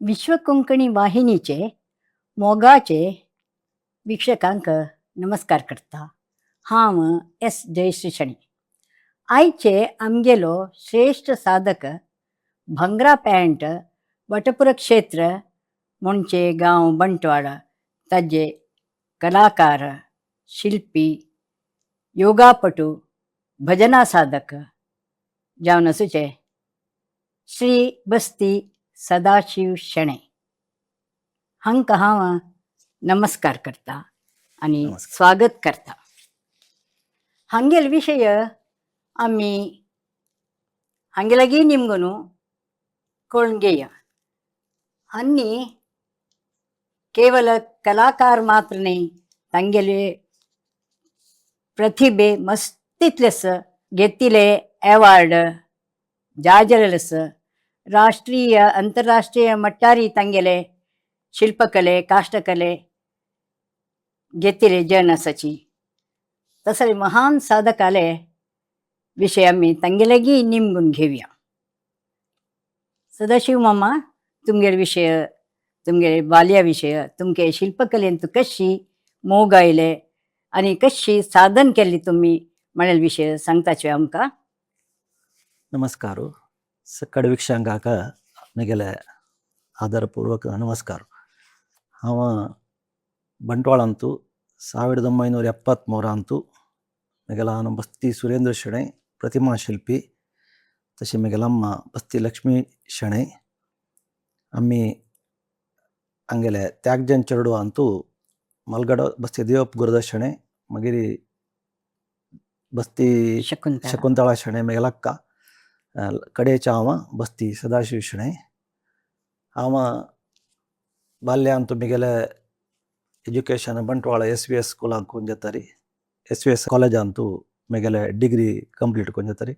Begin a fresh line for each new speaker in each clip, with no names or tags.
विश्व कोंकणी वाहिनीचे मोगाचे वीक्षकांक नमस्कार करता. हांव एस जयश्री शणी. आयचे आमगेलो श्रेष्ठ साधक भंगरा पॅण्ट वटपुर क्षेत्र मोणचे गांव बंटवाड ताजे कलाकार, शिल्पी, योगापटू, भजना साधक जावन आसूचे श्री बस्ती सदाशिव शेणे हांकां हांव नमस्कार करता आनी
नमस्कार.
स्वागत करता. हांगेल विशय आमी हांगे लागीं निमगोनू कळून घेया. अन्नी केवल कलाकार मात्र न्ही, तांगेले प्रतिभे मस्तित्लेस घेतिले अवॉर्ड जाजरलेस राष्ट्रीय अंतरराष्ट्रीय मट्टारी तांगेले शिल्पकले काष्टकले घेतिले जन आसाची. तसले महान साधकाले विषय आमी तांगे लागीं निमगून घेवया. सदाशिव मामा, तुमगेले विशय, तुमगे बाल्या विशय, तुमगे शिल्पकलेन तू कशी मोग आयले आनी कशी साधन केली तुम्ही म्हणेल विषय सांगताचे आमकां.
नमस्कार. सकाळ वीक्षकांक म्हगेले आदरपूर्वक नमस्कार. हांव ಬಂಟ್ವಾಳಂತೂ 1973 म्हगेलो बस्ती सुरेंद्र शेणे प्रतिमा शिल्पी, तशी म्हगेलम्म बस्ती लक्ष्मी शेणे. आमी हांगेले त्यागजन चेडू अंतू मलगड बस्ती देवप गुरुदास शेणे, मागीर बस्ती शकुंतळा शेणे म्हगेलक्क, कडेचे हांव बस्ती सदाशिव शेणे. हांव बाल्य अंतू म्हगेले एज्युकेशन ಬಂಟ್ವಾಳ SVS ಸ್ಕೂಲಾಂಕ್ ಕೊಂಜತ್ತರಿ. SVS ಕಾಲೇಜ್ ಅಂತೂ ಮೇಗಲೆ ಡಿಗ್ರಿ ಕಂಪ್ಲೀಟ್ ಕೊಂಜತ್ತರಿ.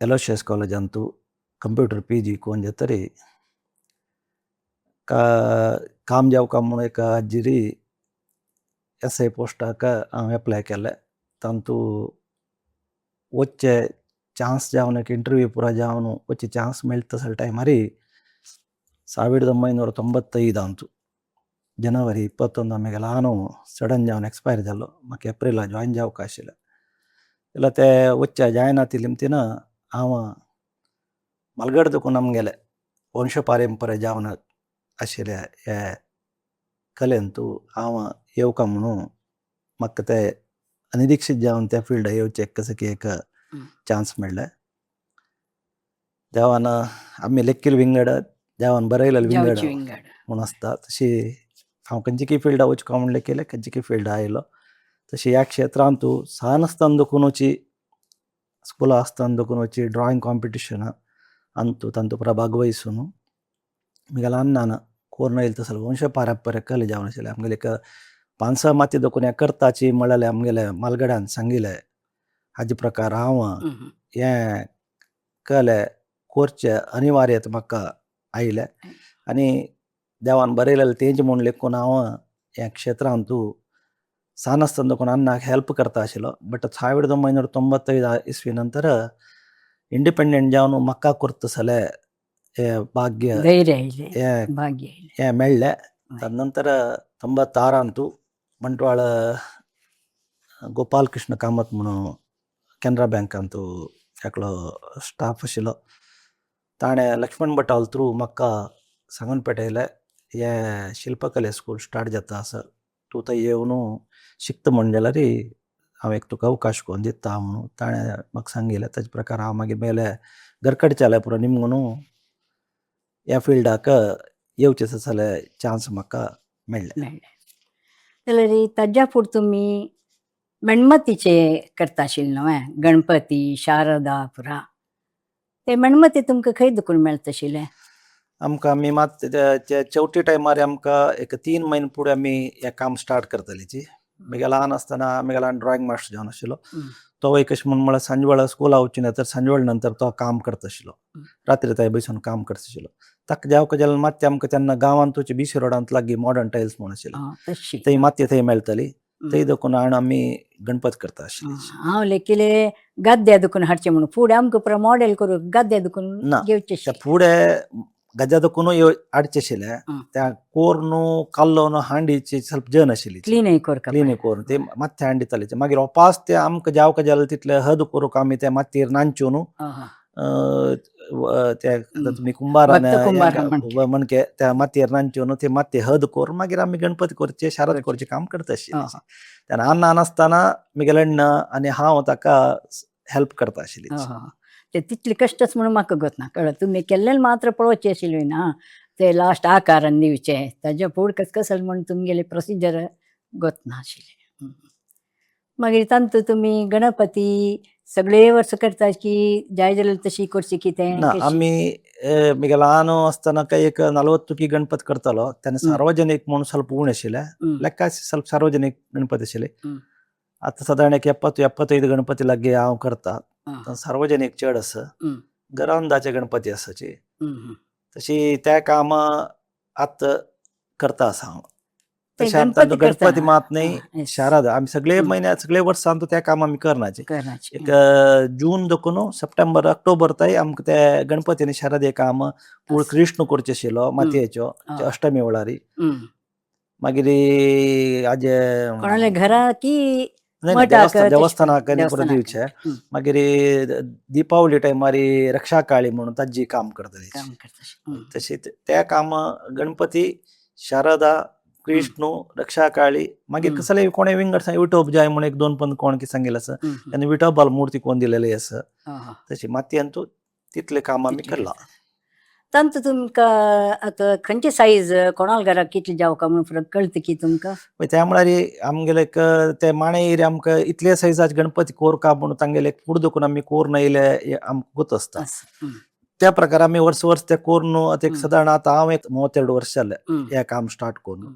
ಎಲೋಶಿಯಸ್ ಕಾಲೇಜ್ ಅಂತೂ ಕಂಪ್ಯೂಟರ್ PG ಕೊಂಜತ್ತರಿ. काम जाव काम एक अज्जिरी SI पोस्टाक हांव एप्लाय केले. तांतू वच्चे चान्स जावन एक इंटरव्यू पुरा जावन वच्चे चान्स मेळटा तसले टायमारी 1995 अंतू ಜನವರಿ 21 ಆಮೇಲೆ ನಾನು ಸಡನ್ ಜಾವನ್ ಎಕ್ಸ್ಪೈರ್ ಜಾಲು. ಮಾಕೆ ಏಪ್ರಿಲ್ ಜಾಯಿನ್ ಜಾವಕ್ಕೆ ಆಶಿಲ್ಲ. ಇಲ್ಲ ते वच्च ಜಾಯಿನ್ ಆತಿಲಿಮ್ತಿನ हांव मलगडदकू नमगेले वंश पारंपरे जावन आशिल्ले हे कलेंतू हांव येवका म्हणून म्हाका ते अनिरीक्षीत जावन त्या फिल्डाक येवचे एक चान्स मेळ्ळे. देवान आमी लेखील विंगड देवान बरयलेले विंगड म्हणून आसता, तशी हांव खंयची फिल्डाक वचका म्हण केले, खंयची फिल्डाक आयलो. तशी ह्या क्षेत्रांतू सावन आसतना देखून स्कुला आसतना देखून ड्रॉइंग कॉम्पिटिशनां अंतू तांतू पुरा भागवहिसून म्हगेल्या अन्नान कोरून येयले तसले वंश पारंपरे कले जावन आशिल्ले. आमगेले एक 5-6 माती देखून हें करताची म्हळ्यार आमगेले मालगड्यान सांगिल्ले. हाजे प्रकार हांव हें कले करचे अनिवार्यत म्हाका आयले आनी देवान बरयलेले तेंच म्हूण लेखून हांव ह्या क्षेत्रांतू सावन आसतना देखून अन्नाक हेल्प करता आशिल्लो. बट 1995 इस्वी नंतर इंडिपेंडेंट जावन म्हाका करतसले हे भाग्य हे मेळ्ळे. ताजे नंतर 96 अंतू ಬಂಟ್ವಾಳ गोपाल कृष्ण कामत म्हणून कॅनरा बँकांतू एकलो स्टाफ आशिल्लो. ताणें लक्ष्मण भटाल थ्रू म्हाका सांगून पेटयलें हे शिल्पकले स्कूल स्टार्ट जाता आसा, तूं थंय येवन शिकता म्हण जाल्यार हांव एक तुका अवकाश करून दिता म्हणून ताणें म्हाका सांगिल्लें. ताजे प्रकार हांव मागीर मेले घरकडच्याले पुरो निमगून ह्या फिल्डाक येवचें तसले चान्स म्हाका मेळ्ळे.
जाल्यार ताज्या फुडें तुमी मेणमतीचे करता आशिल्ले न्हय, गणपती शारदा पुरा. ते मेणमती तुमकां खंय देखून मेळता आशिल्ले?
आमकां आमी मात चवथी टायमार आमकां एक 3 म्हयने फुडें आमी हें काम स्टार्ट करतलीची. म्हगे ल्हान आसतना म्हगे ल्हान ड्रॉइंग मास्टर जावन आशिल्लो. तो कशें म्हणून म्हळ्यार सांजवेळा स्कुला वचून येता, सांजवेळ नंतर तो काम करता आशिल्लो. रात्री थंय बसून काम करता आशिल्लो. ताका जावका जाल्यार माती आमकां तेन्ना गांवांत BC रोडांत लागीं मॉडर्न टायल्स म्हूण आशिल्लो, थंय माती थंय मेळटली. थंय देखून हाडून आमी गणपती करता आशिल्ले.
हांव लेकिले गाद्या दुखून हाडचें म्हणून फुडें आमकां पुरो मॉडेल करून गाद्या दुखून
ना
घेवचें
त्या फुडें गजा देखून हाडचे आशिल्ले. त्या कोर न्हू काल्लो न्हू हांडीची ಸ್ವಲ್ಪ जन आशिल्ली
क्लीनय करता
क्लीन करून ते माथ्या हांडीताले मागीर ओपास ते आमकां जावका जालें तितले हद करूंक आमी ते मातयेर नांचून ते तुमी कुंभारान
भक्त कुंभार म्हणटा.
म्हणके त्या मातयेर नांचून ते मातये हद करून मागीर आमी गणपती करचे शाराद करचे काम करता आशिल्ले. तेन्ना हांव ल्हान आसतना म्हगेले अण्ण आनी हांव ताका हेल्प करता आशिल्ली.
ते तितले कश्टच म्हणून म्हाका गतना कळ्ळें. तुमी केल्लें मात्र पळोवचें आशिल्लें ना ते लास्ट आकारान दिवचे ताजे फूड कसं म्हणून तुमगेले प्रोसिजर गतना आशिल्ले. मागीर तांतू तुमी गणपती सगळे वर्स करता की जाय जाल्यार तशी करची कितें
ना आमी म्हगे ल्हान आसतना एक 40 गणपती करतालो तेन्ना सार्वजनीक म्हणून ಸ್ವಲ್ಪ उण आशिल्ले ಲೆಕ್ಕ ಸ್ವಲ್ಪ सार्वजनीक गणपती आशिल्ले. आतां सादारण एक 70-75 गणपती लागीं हांव करता. सार्वजनीक चड आसा घरांदाचे गणपती आसाची तशी त्या कामां आतां करता आसा हांव. तशें आतां गणपती मात न्ही शाराद आमी सगळे म्हयन्यात सगळे वर्सां त्या काम आमी करनाचे. एक जून देखून सप्टेंबर ऑक्टोबर ताई आमकां ते गणपतीनी शारदे काम पूण कृष्ण करचे आशिल्लो मातयेच्यो अष्टमी वेळारी. मागीर हाजे
कोणाले घरा की
देवस्थानाक परत दिवचे. मागीर दिपावली टायमार रक्षा काळी म्हणून ताजी काम करतले. तशें त्या काम गणपती शारदा कृष्ण रक्षा काळी मागीर कसले कोणे विंगड विठोब जाय म्हणून एक 2 पंत कोण कितें सांगिल्लें आसा आनी विठोबाल मूर्ती कोण दिलेली आसा तशी मातयेन तितले काम आमी केला.
तांतू तुमकां आतां खंयची सायज कोणाल घराक कितली जावका म्हणून फरक कळटा की तुमकां
त्या म्हळ्यार आमगेले ते माणेर आमकां इतले सायजाचे गणपती कोरका म्हणून तांगेले फूड देखून आमी कोरून येयले आमकां गुत आसता. त्या प्रकार आमी वर्स ते कोरून एक सादारण आतां हांव एक 32 वर्स जाले हें काम स्टार्ट करून.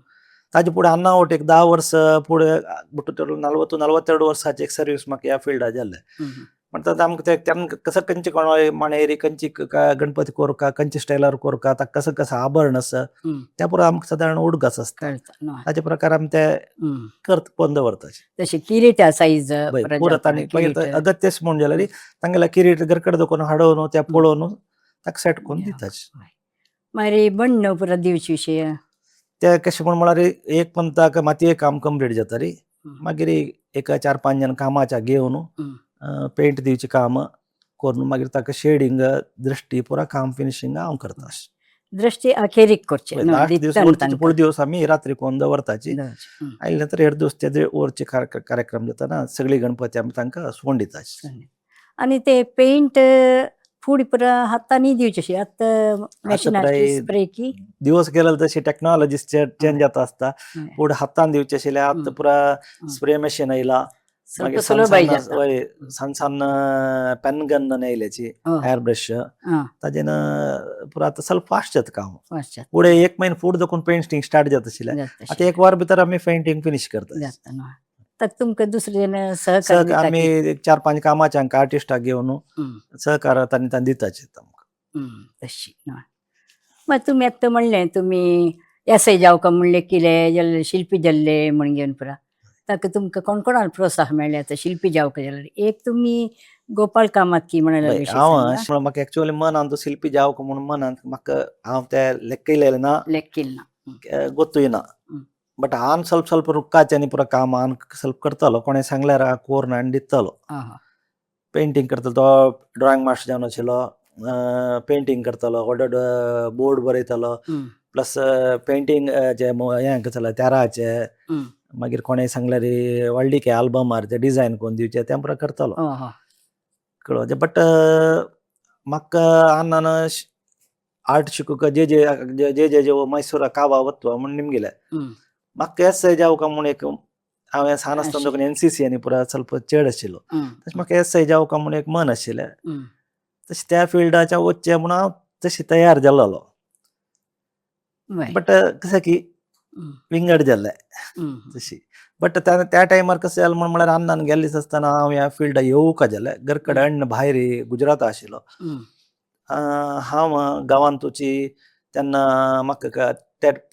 ताजे फुडें आन्नावट एक 10 वर्स फुडें 40-42 वर्साची एक सर्वीस म्हाका ह्या फिल्डार जाल्ले. म्हणटा आमकां तेन्ना कसं खंयचे कोणाले माणेरी खंयची गणपती कोरका खंयचे स्टायलार कोरका ताका कसं आभरण आसा त्या पुरो आमकां सादारण उडगास आसता. ताजे प्रकार आमी ते करता बंद व्हरताचे.
तशें किरीटा सायज
परत आनी अगत्य म्हणून जाल्यार तांगेल्या किरीट घरकड देखून हाडून त्या पळोवन ताका सेट करून दिताचे.
मागीर बण्ण पुरो दिवचे विशय
ते कशें म्हूण म्हळ्यार एक पंताक मातये काम कंप्लीट जाता रे मागीर एक 4-5 जण कामाच्या घेवन पेंट दिवचे काम करून मागीर ताका शेडिंग दृश्टी पुरा काम फिनिशिंग हांव करता.
दृश्टी अखेरीक करचे
पुढे दिवस आमी रात्री कोण दवरताची आयले नंतर हेर दिवस ते वरचे कार्यक्रम जाता सगळी गणपती आमी तांकां सोडून दिताचे.
आनी ते पेंट फूड पुरो हातांनी दिवचे आतां मॅशिनाची स्प्रे की
दिवस गेले तशी टेक्नॉलॉजी चेंज जाता आसता. फूड हातान दिवचे आशिल्ले आतां पुरा स्प्रे मॅशीन आयला. मागीर सान पेन गन येयल्याची एअर ब्रश ताजेन पुरो आतां ಸ್ವಲ್ಪ फास्ट जाता काम. फुडें 1 म्हयनो फूड देखून पेंटिंग स्टार्ट जाता आशिल्लें आतां 1 वर भितर आमी पेंटिंग फिनिश करता.
तुमकां दुसरे सहकार
आमी 4-5 कामाचे हांकां आर्टिस्टाक घेवन सहकार तांणी दिताचे आमकां
तशी. मागीर तुमी आतां म्हणलें तुमी एसय जावका म्हणलें कितें जाल्यार शिल्पी जाल्ले म्हण घेवन पुरा ताका तुमकां कोण कोणाल प्रोत्साहन मेळ्ळें आतां शिल्पी जावका जाल्यार एक तुमी गोपाळ कामत की म्हणाले
हांव म्हाका एक्चुअली मनान तो शिल्पी जावका म्हणून मनान म्हाका हांव ते लेखिल्लें ना गोतूय ना. बट हांव ಸ್ವಲ್ಪ रुक्काचे आनी पुरो काम हांव ಸ್ವಲ್ಪ करतालो. कोणें सांगल्यार कोरून आनी दितालो. पेंटिंग करतालो तो ड्रॉइंग मास्टर जावन आशिल्लो. पेंटिंग करतालो व्हड बोर्ड बरयतालो प्लस पेंटिंग जे हें करतालो तेराचे मागीर कोणें सांगल्यार व्हडली आल्बमार ते डिजायन करून दिवचे तें पुरो करतालो कळ्ळें. बट म्हाका आन्नान आर्ट शिकूंक जे मैसूरा कावा वत्वा म्हूण निमगेले म्हाका एसआय जावका म्हूण एक हांवें ल्हान आसतना NCC आनी पुरो ಸ್ವಲ್ಪ चड आशिल्लो तशें म्हाका एसआय जावका म्हूण एक मन आशिल्लें. तशें त्या फिल्डाच्या वचचें म्हूण हांव तशें तयार जाल्लो. बट कशें की विंगड जाल्लें तशी. बट त्या टायमार कशें जालें म्हळ्यार आन्नान गेल्ले आसतना हांव ह्या फिल्डाक येवूंक जालें. घरकडेन अण्ण भायर गुजरात आशिल्लो. हांव गांवांत तेन्ना म्हाका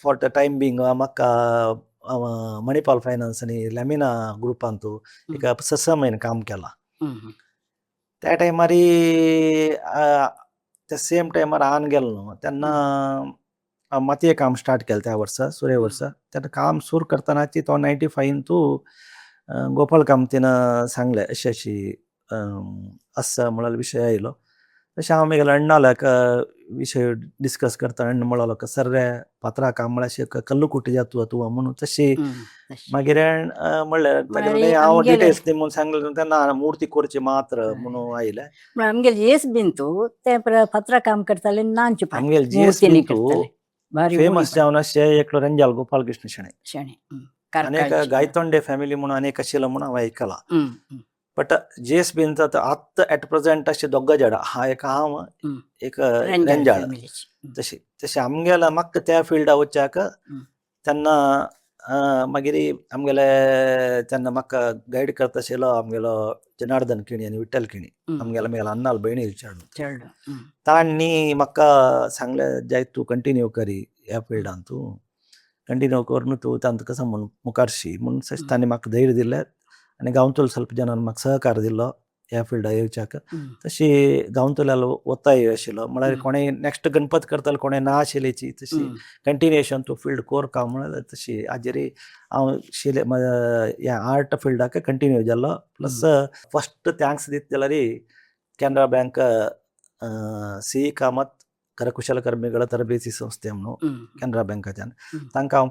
फॉर द टायम बींग म्हाका मणिपाल फायनान्स आणि लॅमिना ग्रुपांतू एक ससमयन काम केला. त्या टायमार त्या सेम टायमार आन गेलो न्हू तेन्ना मातये काम स्टार्ट केलें त्या वर्सा सुरे वर्सा. तेन्ना काम सुरू करतनाची तो 95 तू गोपाळ कामतीन सांगलें अशी अशी आसा म्हणल्यार विशय आयलो. तशें हांव म्हगेल्या अण्णाक विशय डिस्कस करता. अण्ण म्हणलो सर रे पात्रा काम म्हळ्यार कल्लू कुटी जातू तूं म्हणून तशी मागीर म्हणलें हांव डिटेल्स दी म्हणून सांगलें तेन्ना मूर्ती करची मात्र म्हणून आयलें.
आमगेले जीएस बिंतू ते फातरा काम करताले नांच
आमगेले जीएस बिंतू फेमस जावन अशें एकलो रंजाल गोपाल कृष्ण शेणे आनीक गायतोंडे फॅमिली म्हणून आनीक आशिल्लो म्हणून हांव आयकलां. बट जीएस बिंत आतां एट प्रेझेंट अशें दोग जड हा एक हांव एक रंजाळ तशें आमगेलो म्हाका त्या फिल्डा वच्चाक तेन्ना मागीर आमगेले तेन्ना म्हाका गायड करता आशिल्लो आमगेलो जनार्दन किणी आनी विठ्ठल किणी आमगेलो अण्णाल भयणी चेडूं. तांणी म्हाका सांगलें जाय तूं कंटिन्यू करी ह्या फिल्डान तूं कंटिन्यू कर न्हू तूं तांत कसो म्हूण मुखारशी म्हणून तांणी म्हाका धैर्य दिलें. आनी गांवतलो ಸ್ವಲ್ಪ जनान म्हाका सहकार दिल्लो ह्या फिल्डार येवच्याक. तशी गांवतल्यालो वता आशिल्लो म्हळ्यार कोणें नेक्स्ट गणपत करतालो कोणें ना आशिल्लीची तशी कंटिन्युएशन तूं फिल्ड कोर काम म्हळ्यार तशी हाजेर हांव ह्या आर्ट फिल्डाक कंटिन्यू जाल्लो. प्लस फस्ट थँक्स दिता जाल्यार कॅनरा बँक सी कामत करकुशल कर्मिಗಳ ತರಬೇತಿ संस्थे म्हणून कॅनरा बँकाच्यान तांकां हांव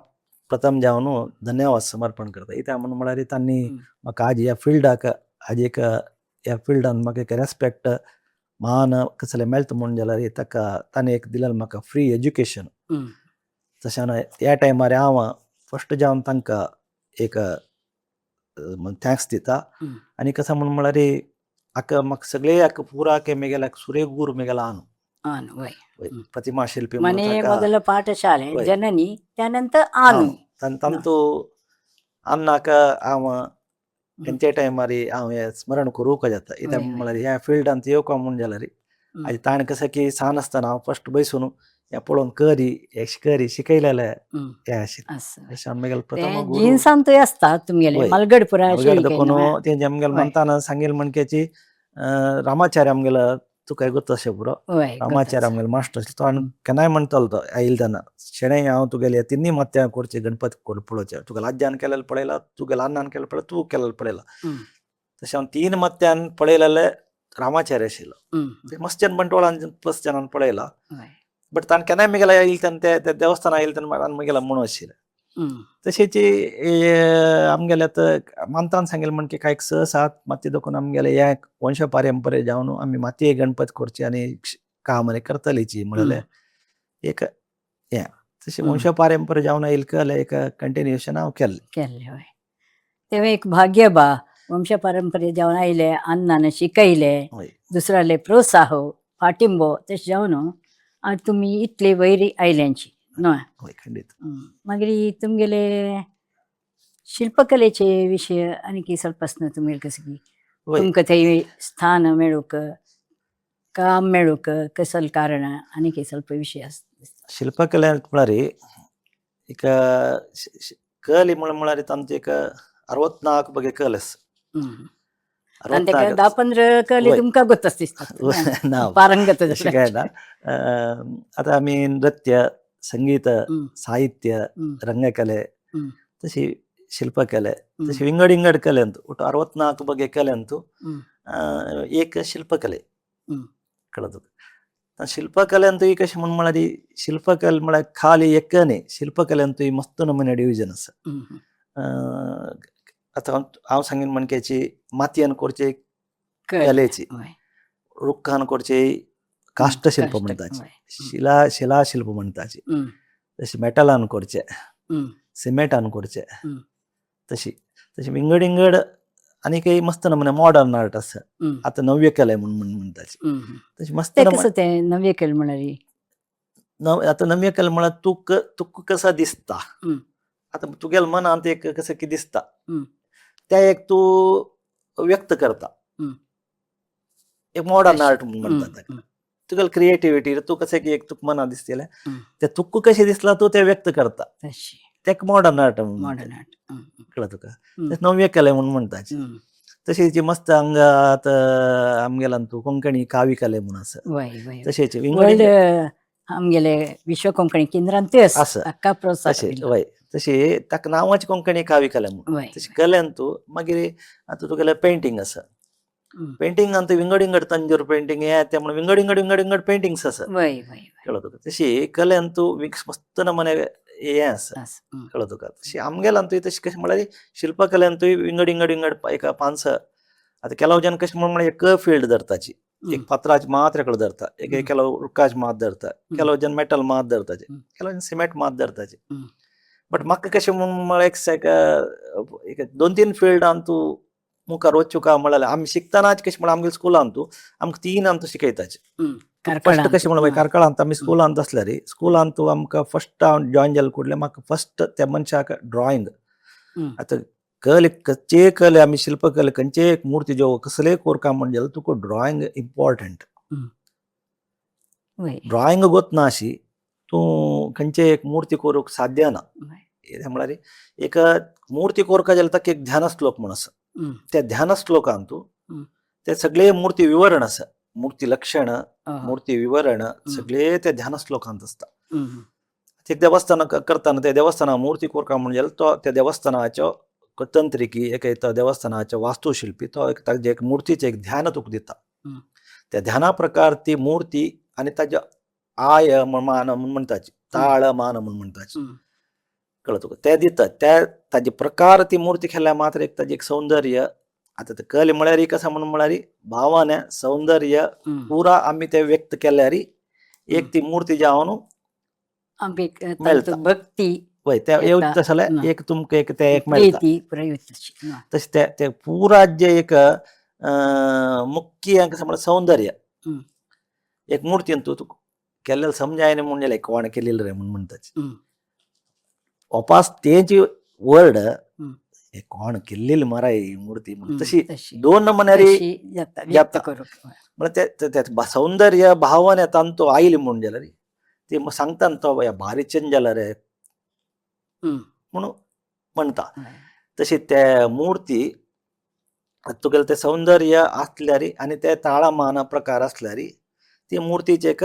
प्रथम जावन धन्यवाद समर्पण करता. कित्याक म्हळ्यार तांणी म्हाका आज ह्या फिल्डाक आज एक ह्या फिल्डान म्हाका एक रेस्पेक्ट मान कसले मेळटा म्हणून जाल्यार ताका ताणें एक दिलें म्हाका फ्री एज्युकेशन. तशें ह्या टायमार हांव फस्ट जावन तांकां एक थँक्स दिता. आनी कसो म्हळ्यार म्हाका सगळे पुराके म्हगेल्या सुरे गुरू म्हगेला ಪ್ರತಿಮಾ ಶಿಲ್ಪಿ
ಮನೆ ಮೊದಲ ಪಾಠಶಾಲೆ ಜನನಿ त्यानंतर ಆನು
ತಂತು अन्नाक हांव खंयच्या टायमार हांव हें स्मरण करूंक जाता. कित्याक म्हळ्यार ह्या फिल्डांत येवंक म्हणून जाल्यार आनी ताणें कसो की सान आसतना हांव फस्ट बसून हें पळोवन करी हें करी शिकयलेलें हें आशिल्लें. अशें म्हगेलो प्रथम गुरू
जिन्सांतूय आसता तुमगेले मलगडपुरा
कोण तें आमगेले म्हणटाना सांगेल म्हणकेची रामाचार्य आमगेलो तुका गोत अशें पुरो रामाचार्य आमगेलो मास्टर तो केन्नाय म्हणटालो तो आयिल्लो तेन्ना शेणै हांव तुगेले तिन्नी मत्यां करचे गणपती पळोवचे तुगेले आज्यान केलेले पळयला तुगेले अन्नान केलें पळय तूं केलेलें पळयला. तशें हांव 3 मत्यान पळयलेले रामाचार्य आशिल्लो. मस्त्यान बंटवाळान प्लस जनान पळयला. बट ताणें केन्नाय म्हगेलो आयिल्ले तेन्ना ते देवस्थान आयिल्ले तेन्ना म्हगेलो म्हणून आशिल्लें. तशेंच आमगेले मानतान सांगेल म्हणके कांय 6-7 मातये देखून आमगेले हे वंश पारंपरे जावन आमी मातये गणपती करचे आनी काम करतलीची म्हणलें एक हें तशें वंश पारंपरे जावन आयिल्ले एक कंटिन्युएशन हांव केल्लें.
हय तेव्हा एक भाग्य बा वंश परंपरे जावन आयले अन्नान शिकयले दुसऱ्याले प्रोत्साह पाठिंबो तशें जावन तुमी इतले वैरी आयल्यांची न्हय
खंडीत.
मागीर तुमगेले शिल्पकलेचे विशय आनी ಸ್ವಲ್ಪ तुमगेले कशें की तुमकां थंय स्थान मेळूक काम मेळूक कसले कारण आनी ಸ್ವಲ್ಪ विशय आसता.
शिल्पकले म्हळ्यार एक कल म्हळ्यार तांचो एक 64 बगे कल आसा.
आनी ताका 10-15 कली तुमकां गोतच दिसता पारंगत
काय ना. आतां आमी नृत्य संगीत साहित्य ರಂಗಕಲೆ तशी शिल्पकಲೆ तशी विंगड विंगड कलेंत ಒಟ್ಟು 64 ಬಗೆ ಕಲೆಂತು एक शिल्पकले कळत. शिल्पकलेंतू कशें म्हणून म्हळ्यार शिल्पकले म्हळ्यार खाली एक न्ही शिल्पकलेंतूय मस्त नमुने डिविजन आसा. आतां हांव सांगेन म्हणकेची मातयेन करचे कलेची रुखान करचे काष्टशिल्प म्हणटाची शिलाशिल्प म्हणटाची तशी मेटलान करचे सिमेंटान करचे तशी तशी विंगड विंगड आनी काही मस्त नमुने मॉडर्न आर्ट आसा. आतां नव्य कला म्हणटाची तशी मस्त
नव्य कला म्हळ्यार
आतां नव्य कला म्हळ्यार तुका कसो दिसता आतां तुगेल्या मनांत एक कसं की दिसता तें एक तूं व्यक्त करता. एक मॉडर्न आर्ट म्हणटा ताका. तुगेली क्रिएटिविटी तूं कशें की एक तुका मनां दिसतलें तें तुका कशें दिसलां तूं तें व्यक्त करता. तेका मॉडर्न आर्ट म्हणून
मॉडर्न आर्ट.
कळत तुका. नव्य कले म्हणून म्हणटाचे. तशेंच मस्त हांगात आमगेल्यान तूं कोंकणी कावी कले म्हणून आसा.
वय वय
तशेंच
वर्ल्ड आमगेले विश्व कोंकणी केंद्रांतूय
आसा.
अख्खा प्रोत्साहन
तशें
दिल्लो.
वय तशें ताका नांवाची कोंकणी कावी कले म्हणून.
वय
तशें कलेन तूं मागीर आतां तुगेलें पेंटींग आसा. पेंटिंगान तूं विंगड विंगड तंजूर पेंटींग हें तें म्हणून विंगड विंगड विंगड विंगड पेंटिंग्स आसा.
वय वय
कळ्ळें तुका. तशी कलेन तूं मस्त नमुने हें आसा. कळ्ळें तुका. तशी आमगेल्यान तुवें तशें कशें म्हळ्यार शिल्पकलेन तुवें विंगड विंगड विंगड एका 5-6 आतां केलो जन कशें म्हळ्यार एक फील्ड धरताची. एक पत्राची मात रेकडो धरता. एक केलो रुखाची मात धरता. केलो जन मेटल मात धरताचे. केलो जन सिमेंट मात धरताचे. बट म्हाका कशें म्हणून म्हळ्यार एक 2-3 फिल्डान तूं मुखार वचूं काय म्हळ्यार आमी शिकतानाच कशें म्हळ्यार आमगे स्कुलान तूं आमकां 3 आमकां शिकयताचे. फस्ट कशें म्हळ्यार कारकळांत आमी स्कुलांत आसल्यार स्कुलान तूं आमकां फस्ट हांव जॉयन जालें कुडलें म्हाका फस्ट त्या मनशाक ड्रॉइंग. आतां कले खंयचे कले आमी शिल्पकले खंयचे एक मूर्ती ज्यो कसलेय कोरता म्हण जाल्यार तुका ड्रॉइंग इम्पॉर्टंट. ड्रॉइंग गोतना अशी तूं खंयचे एक मूर्ती कोरूंक साध्य ना. म्हळ्यार एक मूर्ती कोरता जाल्यार ताका एक ध्यान श्लोक म्हूण आसा. त्या ध्यान श्लोकान तूं ते सगळे मूर्ती विवरण आसा. मूर्ती लक्षण मूर्ती विवरण सगळे त्या ध्यान श्लोकांत आसता. एक देवस्थान करतना त्या देवस्थाना मूर्ती कोरता म्हण जाल्यार तो त्या देवस्थानाच्यो तंत्रिकी एक देवस्थानाच्यो वास्तुशिल्पी तो एक मूर्तीचें एक ध्यान तुका दिता. त्या ध्याना प्रकार ती मूर्ती आनी ताज्या आय मान म्हूण म्हणटाची ताळ मान म्हूण म्हणटाची. कळ्ळें तुका. ते दिता त्या ताजे प्रकार ती मूर्ती खेळ्ळ्या मात्र एक ताजें एक सौंदर्य. आतां ते कले म्हळ्यार एक आसा म्हणून म्हळ्यार भावना सौंदर्य पुरा आमी ते व्यक्त केल्यार एक ती मूर्ती जावन मेळटा.
भक्ती
वय ते येवच जाल्यार एक तुमकां एक ते एक मेळटा. तशें ते पुरा जे एक मुख्य कशें म्हळ्यार सौंदर्य एक मूर्तीन तूं केल्लें समजायना म्हण जाल्यार कोण केलेलें रे म्हूण म्हणटाचे. ओपास तेची वर्ड हे कोण केल्लेली मराय ही मूर्ती म्हणून तशी 2 नमुन्यार जाता. म्हळ्यार सौंदर्य भावना तांतू आयली म्हण जाल्यार ती सांगता तो भारी चेंज जाला रे म्हणून म्हणटा. तशी ते मूर्ती तुगेलें तें सौंदर्य आसल्यार आनी ते ताळमान प्रकार आसल्यार ती मूर्तीचें एक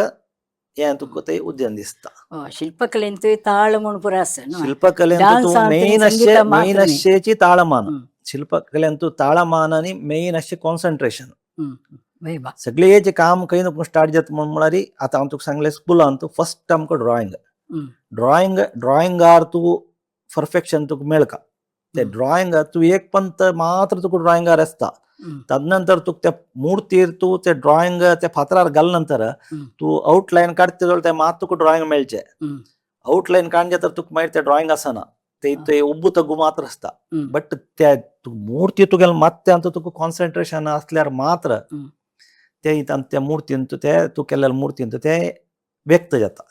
हें तुका ते उद्यान दिसता.
शिल्पकलेन ताळ म्हणून पुरो आसा.
शिल्पकलेन तूं मेन अशेंची ताळमान. शिल्पकलेन तूं ताळमान आनी मेन अशें कॉन्सन्ट्रेशन. सगळें हेजें काम खंय नको स्टार्ट जाता म्हण म्हळ्यार आतां हांव तुका सांगलें स्कुलान तूं फस्ट आमकां ड्रॉइंगार तूं परफेक्शन तुका मेळका. ते ड्रॉइंगार तूं एक पंत मात्र तुका ड्रॉइंगार आसता. तदनंतर तुका त्या मूर्तीर तूं ते ड्रॉइंग त्या फातरार घाल्या नंतर तूं आउटलायन काडटा जाल्यार ते मात तुका ड्रॉइंग मेळचें. आउटलायन काडचे तर तुका मागीर ते ड्रॉइंग आसना. ते उब्बू तग्गू मात्र आसता. बट त्या मूर्ती तुगेले मात्यांत तुका कॉन्सन्ट्रेशन आसल्यार मात्र ते त्या मूर्तीन तूं केल्ल्या मूर्तीन ते व्यक्त जाता.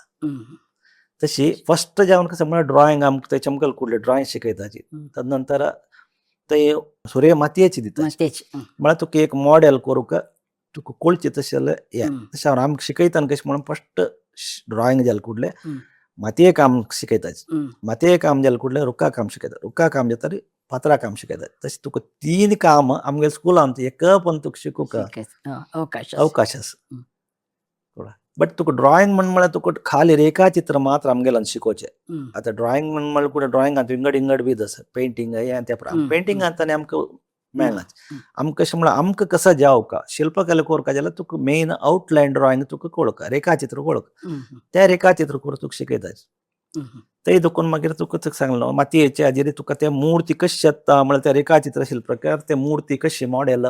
तशी फस्ट जावन कशें म्हळ्यार ड्रॉइंग आमकां ते चमकल कुडले ड्रॉइंग शिकयताची. तदनंतर ते सुर्य मातयेची दिता. म्हळ्यार तुका एक मॉडेल करूंक तुका कळचें तशें हें तशें आमकां शिकयतना कशें म्हणून फस्ट ड्रॉइंग जालें कुडलें मातये काम शिकयताचे. मातये काम जालें कुडलें रुखा काम शिकयता. रुखा काम जाता फातरा काम शिकयता. तशें तुका 3 काम आमगे स्कुलान एक पण तुका शिकूंक अवकाश आसा. बट तुका ड्रॉइंग म्हळ्यार तुका खाली रेखाचित्र मात्र आमगेल्यान शिकोवचें. आतां ड्रॉइंग म्हळ्यार कुठे ड्रॉइंगांत विंगड विंगड बी आसा. पेंटींग हें त्या पेंटिंगांत आनी आमकां मेळनाच. आमकां कशें म्हळ्यार आमकां कसो जावका शिल्पकला कोरता जाल्यार तुका मेन आउटलायन ड्रॉइंग तुका कळका रेखाचित्र कळका. त्या रेखाचित्र करून तुका शिकयताचे. ते देखून मागीर तुका सांगलो मातयेचे हाजेर तुका ते मूर्ती कशी येता म्हळ्यार त्या रेखाचित्र शिल्पकार ते मूर्ती कशी मॉडेल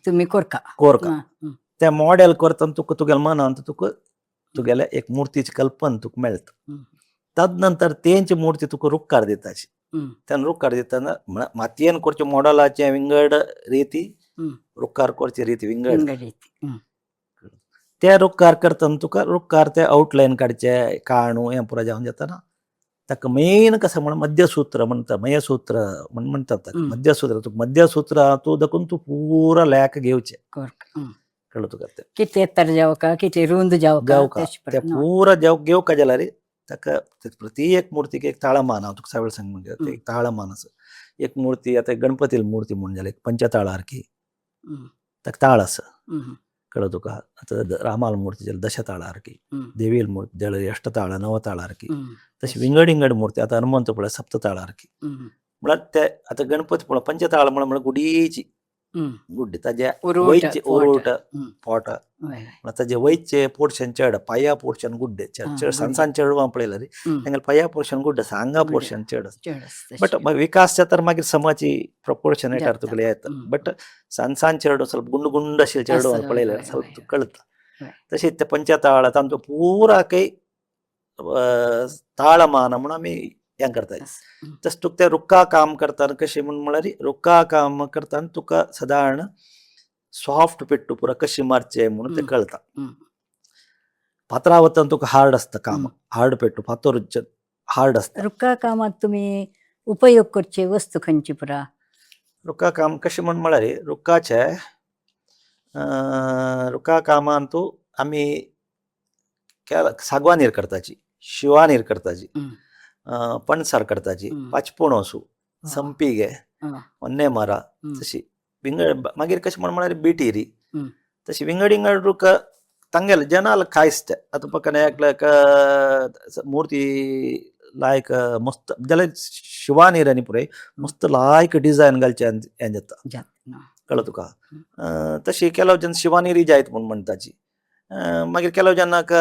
तुमी कोरका.
ते मॉडेल करतना तुका तुगेल्या मनांत तुका तुगेले एक मूर्तीची कल्पना तुका मेळटा. तदनंतर तेंची मूर्ती तुका रुखार दिताची. तेन्ना रुखार दितना मातयेन करचे मॉडेलाचे विंगड रिती रुखार करचे रिती विंगड. ते रुखार करतना तुका रुखार ते आउटलायन काडचे काणू हें पुरो जावन जाता. ताका मेन कशें म्हण मध्यसूत्र म्हणटा मयसूत्र म्हण म्हणटात. मध्यसूत्र तुका मध्यसूत्र तूं देखून तूं पुरो लेख घेवचें. कळ्ळें तुका.
कितें एत्तर जावका कितें रुंद जावका
ते पुरो घेवका जाल्यार ताका प्रती एक मूर्तीक एक ताळमान हांव तुका सगळें सांग म्हणजे
हं.
एक ताळमान आसा. एक मूर्ती आतां गणपती मूर्ती म्हण जाल्यार एक पंचताळा सारकी
हं.
ताका ताळ आसा.
हं.
कळ्ळें तुका. आतां रामाल मूर्ती जाल्यार दशताळा सारकी,
हं.
देवील मूर्ती जाल्यार अष्टताळा नवताळा सारकी.
हं.
तशी विंगड विंगड मूर्ती आतां हनुमंत पळय सप्तताळा सारकी.
हं.
म्हळ्यार ते आतां गणपती पळय पंचताळा म्हळ्यार गुडीची
हं.
गुड्डी ताज्या
उरुट,
वयचे
पोट.
उरुट
हं.
पोट
हय, हय.
ताजे वयचे पोर्शन चड पांया पोर्शन गुड्डे
हां,
चड
गुड्डे.
सानसान चेडवां पळयला रे
हं.
तांगेले पांया पोर्शन गुड्ड आसा आंगा
गुड्डे.
पोर्शन चड आसा.
चड आसा
बट
तशी.
विकास जाता मागीर समाची प्रपोर्शन येता
जाता.
तुगेले येता.
हं.
बट सानसान चेडो ಸ್ವಲ್ಪ गुंड गुंड आशिल्ले चेडवां
आसा,
पळयल्यार
हय,
ಸ್ವಲ್ಪ
हय,
कळटा.
हय.
तशेंच ते पंचताळा तांचो पुराकय ताळमान म्हणून आमी हें करतात.
आसा. हं.
तशें तुका ते रुक्का काम करतना कशें म्हळ्यार रुक्का काम करतना तुका सादारण सॉफ्ट पेट्टू पुरा कशी मारचे म्हणून ते
हं.
कळटा.
हं.
फातरा वतना तुका हार्ड आसता काम,
हं.
हार्ड पेट्टू फातर हार्ड आसता.
रुक्का कामात तुमी उपयोग करचे वस्तू खंयची पुरा?
रुक्का काम कशें म्हळ्यार रुक्काचे रुक्का कामान तूं आमी सागवानीर करताची, शिवानीर करताची,
हं.
पणसार करताची,
हं.
पाचपोणोसू,
हां.
संपिगे,
हां.
ಹೊನ್ನೆ ಮರ
हं.
तशी विंगड मागीर कशें म्हळ्यार बिटीरी
हं.
तशी विंगड विंगड रुक्क तांगेले जनाल कायस्ते आतां पక్కన एकल्याक ಮೂರ್ತಿ लायक मस्त जाल्यार शिवानीर आनी पुरय मस्त लायक डिजायन घालचे हें जाता.
जात ना.
कळ्ळें तुका.
हं.
तशी केलो जेन्ना शिवानीरी जायत म्हूण म्हणटाची. मागीर केलो जेन्नाक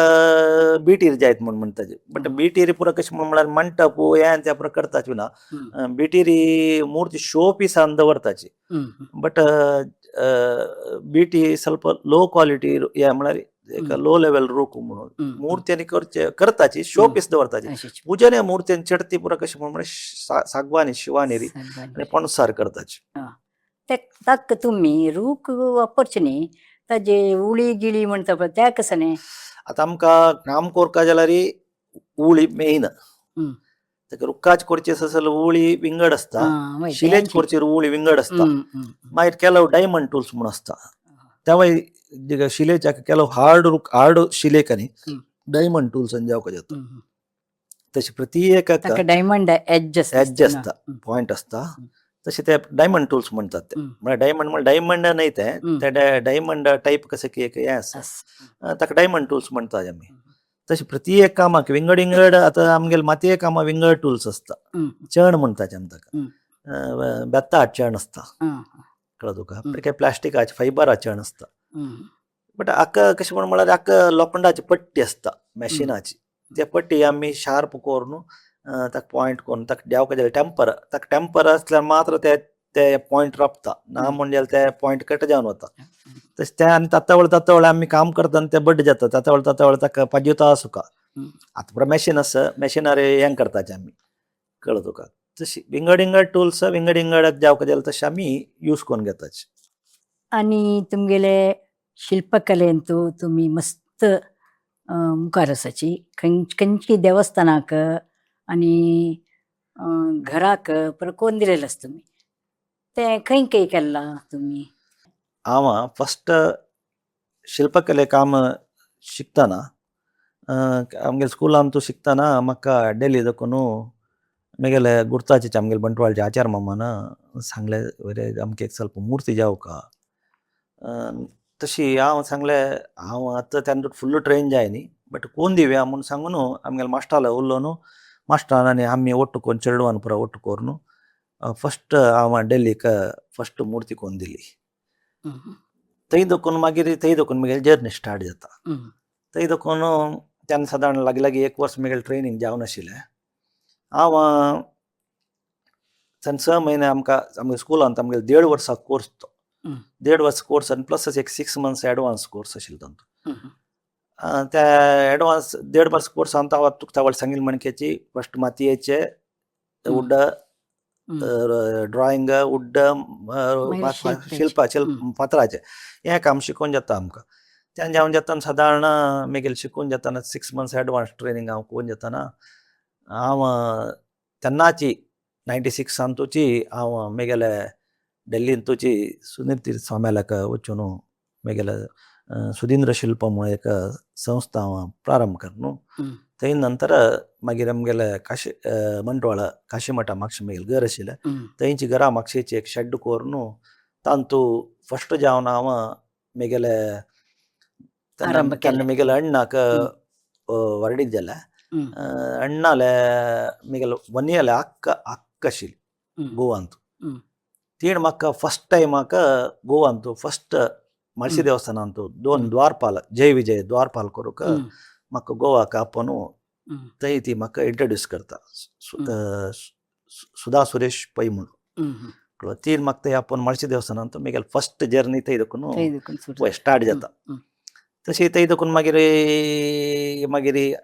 बिटीर जायत म्हूण म्हणटाची. बट बिटीरी पुरो कशें म्हळ्यार मंटप हें तें पुरो करताची ना.
हं.
बिटीरी ಮೂರ್ತಿ ಶೋ ಪೀಸ್ ಅಂತ दवरताची.
हं. हं.
बट बीटी ಸ್ವಲ್ಪ ಲೋ क्वालिटी हें म्हळ्यार एक लो लेवल रूख म्हणून
हं.
मूर्ती करताची शो
हं.
पीस दवरताची.
अशीच.
पुजने मूर्तीन चडती पुरो कशें म्हळ्यार सागवानी शिवानेरी
सागवानी.
आनी पणसार करताची.
हां. ताका तुमी रूख वापरचे न्ही ताजे उळी गिळी म्हणटा पळय त्या कसं न्ही?
आतां आमकां काम कोरता जाल्यार उळी मेन.
हं.
ताका रुखाच करचें आसा जाल्यार उळी विंगड आसता.
हां, वय
शिलेच
तेंची.
करचेर उळी विंगड आसता.
हं. हं.
मागीर केलो डायमंड टूल्स म्हूण आसता.
हां.
तेव्हा शिलेच्या केलो हार्ड शिलेकनी
हं.
डायमंड टूल्सान जावंक जाता.
हं.
तशी प्रती एक
ताका डायमंड एज
एज आसता, पॉयंट आसता. तसे ते डायमंड टूल्स म्हणटात ते. म्हळ्यार डायमंड म्हळ्यार डायमंड न्हय ते डायमंड टायप कसं की एक हें आसा. ताका डायमंड टूल्स म्हणटात आमी. तशी प्रती एक कामाक विंगड विंगड आतां आमगेले मातये कामां विंगड टूल्स आसता. चण म्हणटाचे आमी ताका. बेत्ता चण आसता. कळ्ळें तुका. काय प्लास्टिकाचे फायबराचे चण आसता. बट हाका कशें म्हळ्यार हाका लोखंडाची पट्टी आसता मॅशिनाची. त्या पट्टी आमी शार्प करून ताका पॉयंट करून ताका देंवक जाल्यार टेम्पर ताका टेम्पर आसल्यार मात्र ते पॉयंट राबता. ना म्हणजे ते पॉयंट कट जावन वता. तशें तें आनी तातवळ आमी काम करतना ते बड्ड जाता. तातवळ ताका पाज्युता सुका. आतां पुरो मॅशीन आसा मॅशिनार हें करताचे आमी. कळ्ळें तुका. तशी विंगड विंगड टूल्स विंगड विंगड जावक जाल्यार तशें आमी यूज करून घेताचे.
आनी तुमगेले शिल्पकलेंतू तुमी मस्त मुखार आसाची खंयची देवस्थानाक आनी घराक कोण दिलेलो आसा तुमी तें खंय केल्ला तुमी?
हांव फस्ट शिल्पकले काम शिकतना आमगे स्कुलान तूं शिकतना म्हाका डेली देखून म्हगेले गुर्ताचे आमगेले बंटवाळचे आचार मामान सांगले वरे आमकां एक ಸ್ವಲ್ಪ मूर्ती जावका. तशी हांव सांगलें हांव आतां तेन्ना फुल्ल ट्रेन जाय न्ही बट कोण दिवया म्हूण सांगून आमगेले मास्टरालो उरलो मास्टरान आनी आमी ಒಟ್ಟು कोण चेडवान पुरो ಒಟ್ಟು कोरून फस्ट हांव डेल्लीक फस्ट मूर्ती कोन्न दिली. थंय देखून मागीर थंय देखून म्हगेली जर्नी स्टार्ट जाता. थंय देखून तेन्ना सादारण लागीं 1 वर्स म्हगेलें ट्रेनींग जावन आशिल्लें. हांव तेन्ना 6 म्हयने आमच्या स्कुलांत आमगेले 1.5 वर्सां कोर्स तो. 1.5 वर्स कोर्स आनी प्लस एक 6 मंथ्स एडवान्स कोर्स आशिल्लो तांचो. त्या एडवान्स 1.5 वर्स कोर्सान तुका तावळ सांगिल्ले म्हणकेची फस्ट मातयेचे उड्ड ड्रॉइंग उड्ड शिल्प फातराचे हें काम शिकोवन जाता आमकां. तें जावन जेतना सादारण म्हगेलें शिकून जेतना 6 मंथ्स एडवान्स ट्रेनींग हांव करून जेतना हांव तेन्नाची 96 तुची हांव म्हगेले डेल्लीन तुची सुनील तीर्थ स्वाम्याक वचून म्हगेले सुधींद्र शिल्प म्हणून एक संस्था हांव प्रारंभ केलो न्हू. थंय नंतर मागीर आमगेले काशी मंटवाळ काशी मठा म्हापशा म्हगेलें घर आशिल्लें. थंयची घरा म्हापशेची एक शेड कोरून तांतू फस्ट जावन हांव म्हगेले
आरंभ केले.
म्हगेले अण्णाक वर्डीक जाले. अण्णाले म्हगेले वनियाले अक्क आशिल्ली गोवांत. तीण म्हाका फस्ट टायम म्हाका गोवांत फस्ट माळशी देवस्थानांत 2 द्वारपाल जय विजय द्वारपाल करूंक म्हाका गोवाक आपोवन थंय ती म्हाका इंट्रोड्यूस करता. सुधा सुरेश पै म्हणून तीन म्हाका थंय आपोवन माळशी देवस्थानांत म्हगेले फस्ट जर्नी थंय देखून स्टार्ट जाता. तशी थंय देखून मागीर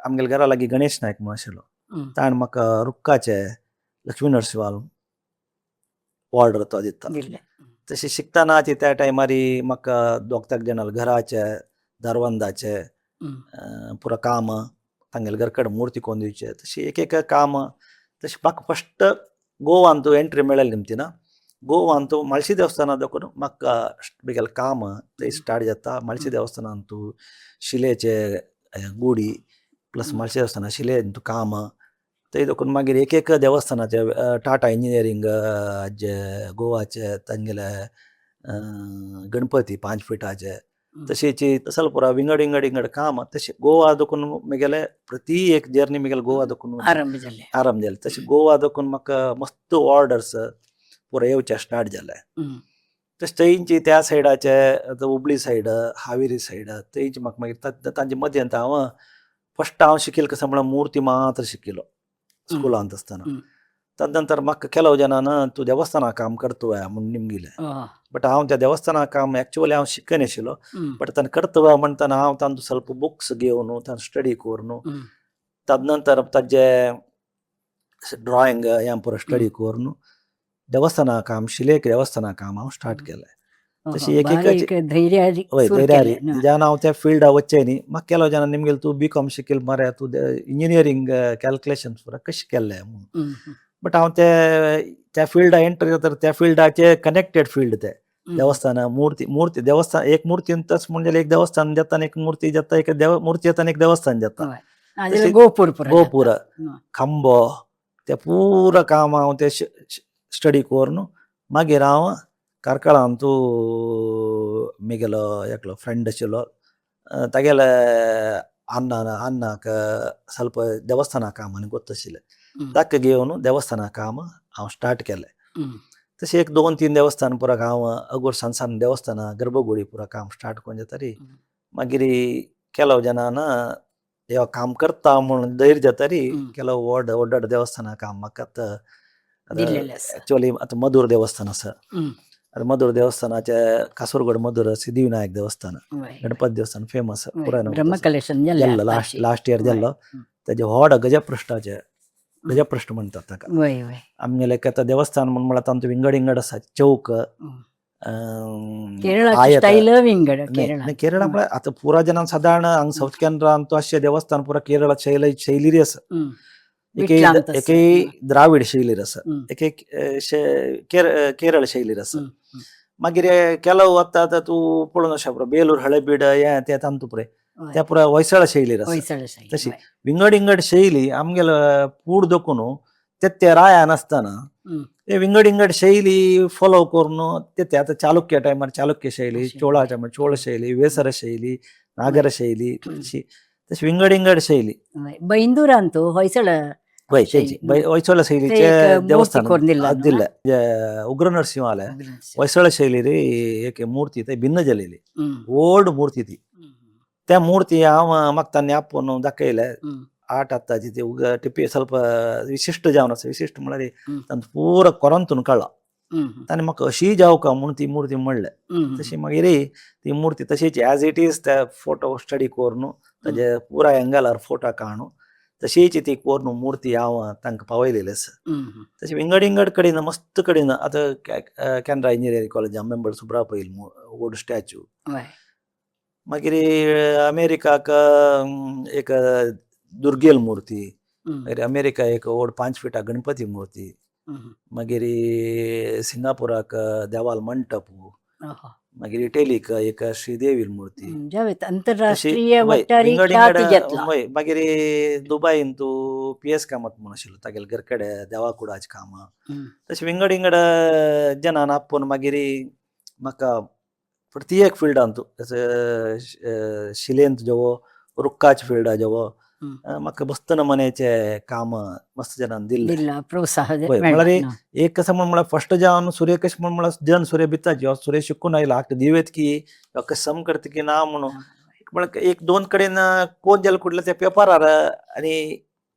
आमगेल्या घरा लागीं गणेश नायक म्हणून आशिल्लो. ताणें म्हाका रुक्काचे लक्ष्मी नरसिंवाल ऑर्डर तो दिता. तशें शिकतना त्या टायमार म्हाका दोग जाणांक घराचे दारवंदाचे पुरो काम तांगेले घर कडेन मुर्ती कोरून दिवचे तशी एक काम. तशें म्हाका फस्ट गोवांत एंट्री मेळ्ळी निमतीना. गोवांत माळशी देवस्थानांत देखून म्हाका म्हगेलें काम थंय स्टार्ट जाता. माळशी देवस्थानांत शिलेचे गुडी प्लस माळशी देवस्थानांत शिलेंत काम थंय देखून मागीर एक देवस्थानाचे टाटा इंजिनियरींग जे गोवाचे तांगेले गणपती 5 फिटाचे तशेंची तसल पुरा विंगड काम. तशें गोवा देखून म्हगेले प्रती एक जर्नी म्हगेले गोवा देखून आरंभ जाले. तशें गोवा देखून म्हाका मस्त ऑर्डर्स पुरो येवचे स्टार्ट जाले. तशें थंयची त्या सायडाचे हुबळी सायड हावेरी सायड थंयची म्हाका मागीर तांचे मद्यांत फस्ट हांव शिकिल्लो कसो म्हळ्यार मूर्ती मात्र शिकिल्लो स्कुलांत आसतना. तदनंतर म्हाका केलो जाणान तूं देवस्थाना काम करतोय म्हणून निमगिले. बट हांव त्या देवस्थाना काम एक्चुअली हांव शिकनाशिल्लो. बट ताणें करतोय म्हणटना हांव तांचो ಸ್ವಲ್ಪ बुक्स घेवन तांचो स्टडी करून तदनंतर ताजे ड्रॉइंग हें पुरो स्टडी करून देवस्थाना काम शिलेक देवस्थाना काम हांव स्टार्ट केलें. तशी एक धैर्यारी जेन्ना हांव त्या फिल्डा वच्चें न्ही म्हाका केलो जाणां निमगेलो तूं B.Com शिकिल्ल मरे तूं इंजिनियरींग कॅल्क्युलेशन पुरो कशें केल्लें म्हणून. बट हांव त्या फिल्डा एंटर जाता त्या फिल्डाचे कनेक्टेड फिल्ड ते देवस्थान मूर्ती देवस्थान एक मूर्ती म्हणजे एक देवस्थान जाता एक मूर्ती जाता एक मूर्ती जाता एक देवस्थान जाता. गोपूर खांबो ते पुरो काम हांव ते स्टडी करून मागीर हांव कारकळांत म्हगेलो एकलो फ्रेंड आशिल्लो तागेले अण्णाक ಸ್ವಲ್ಪ देवस्थाना कामांनी ಗೊತ್ತು आशिल्लें. ताका घेवन देवस्थाना काम हांव स्टार्ट केलें. तशें एक 2-3 देवस्थान पुरो हांव अगोर सान देवस्थाना गर्भगुडी पुरो काम स्टार्ट करून जातरी मागीर केलो जाणान हे काम करता म्हणून धैर्य जातरी केलो व्हड देवस्थाना काम म्हाका एक्चुअली आतां मधुर देवस्थान आसा. मधुर देवस्थानाचे कासरगोड मधुर सिद्धिविनायक देवस्थान गणपती देवस्थान फेमस पुराय लास्ट इयर जाल्लो. तेजे व्हड गजप्रश्ट म्हणटात ताका. आमगेले आतां देवस्थान म्हणल्यार तांचो विंगड आसा चौक केरळा म्हळ्यार आतां पुरा जनांक सादारण हांगा साऊथ केनरांत तो अशें देवस्थान पुरा केरळ शैली आसा. एक द्राविड शैलीर आसा एक केरळ शैलीर आसा. मागीर केलो आतां तूं पळोवन अशें पुरो बेलूर हळेबीड हें तें तांतू पुरे त्या पुरा होयसळ शैलीर आसा. तशी विंगड शैली आमगेलो पूड देखून ते राया नासतना विंगड शैली फॉलो करून ते आतां चालुक्य टायमार चालुक्य शैली चोळा टायमार चोळ शैली वेसर शैली नागर शैली तशी विंगड शैली.
बैंदुरांत होयसळ
शैलीचे देवस्थान दिल्ले उग्र नरसिंहाले होयसळ शैलीर एक मूर्ती थंय भिन्न जालेली ओल्ड मूर्ती ती. त्या मूर्ती हांव म्हाका तांणी आपोवन दाखयले आर्ट आताची ती टिपी ಸ್ವಲ್ಪ विशिश्ट जावन आसा. विशिश्ट म्हळ्यार तांचो पुरो कोरांतून काडला. ताणें म्हाका अशी जावका म्हणून ती मूर्ती म्हणले. तशी मागीर ती मूर्ती तशीच एज इट इज ते फोटो स्टडी करून ताजे पुराय एंगलार फोटो काडून तशीच ती करून मूर्ती हांव तांकां पावयलेली आसा. तशी विंगड कडेन मस्त कडेन आतां कॅनरा इंजिनियरींग कॉलेजान मेंबर सुब्रा पैल वोड स्टॅच्यू. मागीर अमेरिकाक एक दुर्गेल मूर्ती. मागीर अमेरिका एक व्हड 5 फिटा गणपती मूर्ती. मागीर सिंगापुराक देवाल मंटप.
अहो.
मागीर इटेलीक एक श्रीदेवी मूर्ती
जावेत
तशी
आंतरराष्ट्रीय
वय
वट्टारी
विंगड
ख्याती
इंगड
घेतला.
वय मागीर दुबईन तूं PS कामत म्हूण आशिल्लो तागेले घरकडे देवाकुडाची कामां
हं.
तशें विंगड इंगड जनान आपोवन मागीर म्हाका प्रत्येक फिल्डान तूं शिलेंत जेवो रुक्काच्या फिल्डा जेवो
हं.
म्हाका मस्त नमनेचे काम मस्त जनान दिल्ले
दिला प्रोत्साह
वय
मेळ्ळा.
म्हळ्यार एक कसं म्हळ्यार फर्स्ट जावन सूर्य कशें म्हळ्यार जन सूर्य बित्ताची हो सूर्य शिकून आयला हाक दिवेत की कसम करता की ना म्हणून म्हळ्यार एक दोन कडेन कोण जाल्यार कुठले त्या पेपरार आनी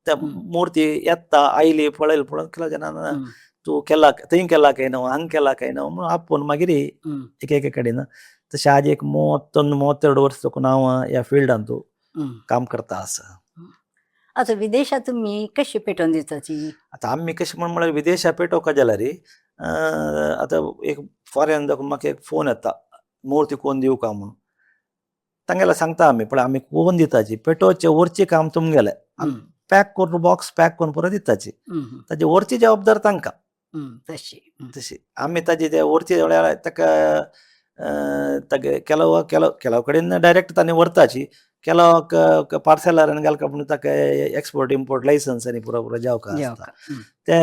त्या मुर्ती येता आयली पळयली पळोवन केला जनान तूं केला थंय केला काय न्हू हांगा केला काय न्हू म्हणून आपोवन मागीर एके कडेन तशें आज एक 32 वर्स साकून हांव ह्या फिल्डान तूं काम करता आसा.
आता विदेशात तुम्ही कशी पेटोवन दिवचाची?
आतां आमी कशें म्हळ्यार विदेशा पेटोवका जाल्यार आतां एक फॉरेन म्हाका एक फोन येता मुर्ती कोण दिवं का म्हणून तांगेला सांगता आमी पळय आमी कोण दिताची पेटोवचे वरचें काम तुमगेलें पॅक करून बॉक्स पॅक करून परत दिताची ताची वरची जबाबदार तांकां तशी आमी ताजी ते वरची वेळार ताका केलो कडेन डायरेक्ट ताणें व्हरताची केलो पार्सेलार घालता पूण ताका एक्सपोर्ट इम्पोर्ट लायसन्स आनी पुरो जावका आसता ते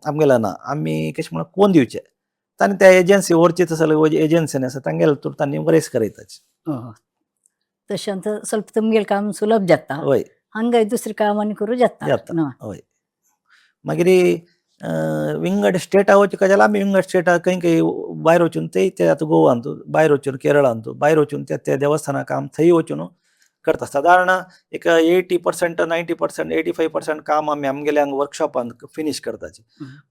आमगेलें ना आमी कशें म्हळ्यार कोण दिवचे तांणी त्या एजन्सी वरची सगळे एजन्सीन आसा तांगेले तर तांणी बरेंच करयताचे.
तशें ಸ್ವಲ್ಪ तुमगेलें काम सुलभ जाता.
वय
हंगाय दुसरें काम आनी करूं जाता.
हय मागीर विंगड स्टेटा वचूं जाल्यार आमी विंगड स्टेटा खंय भायर वचून ते आतां गोवान तूं भायर वचून केरळान तूं भायर वचून त्या देवस्थाना काम थंय वचून करता. सादारण एक 80% 90% 85% काम आमी आमगेल्या वर्कशॉपान फिनीश करताची.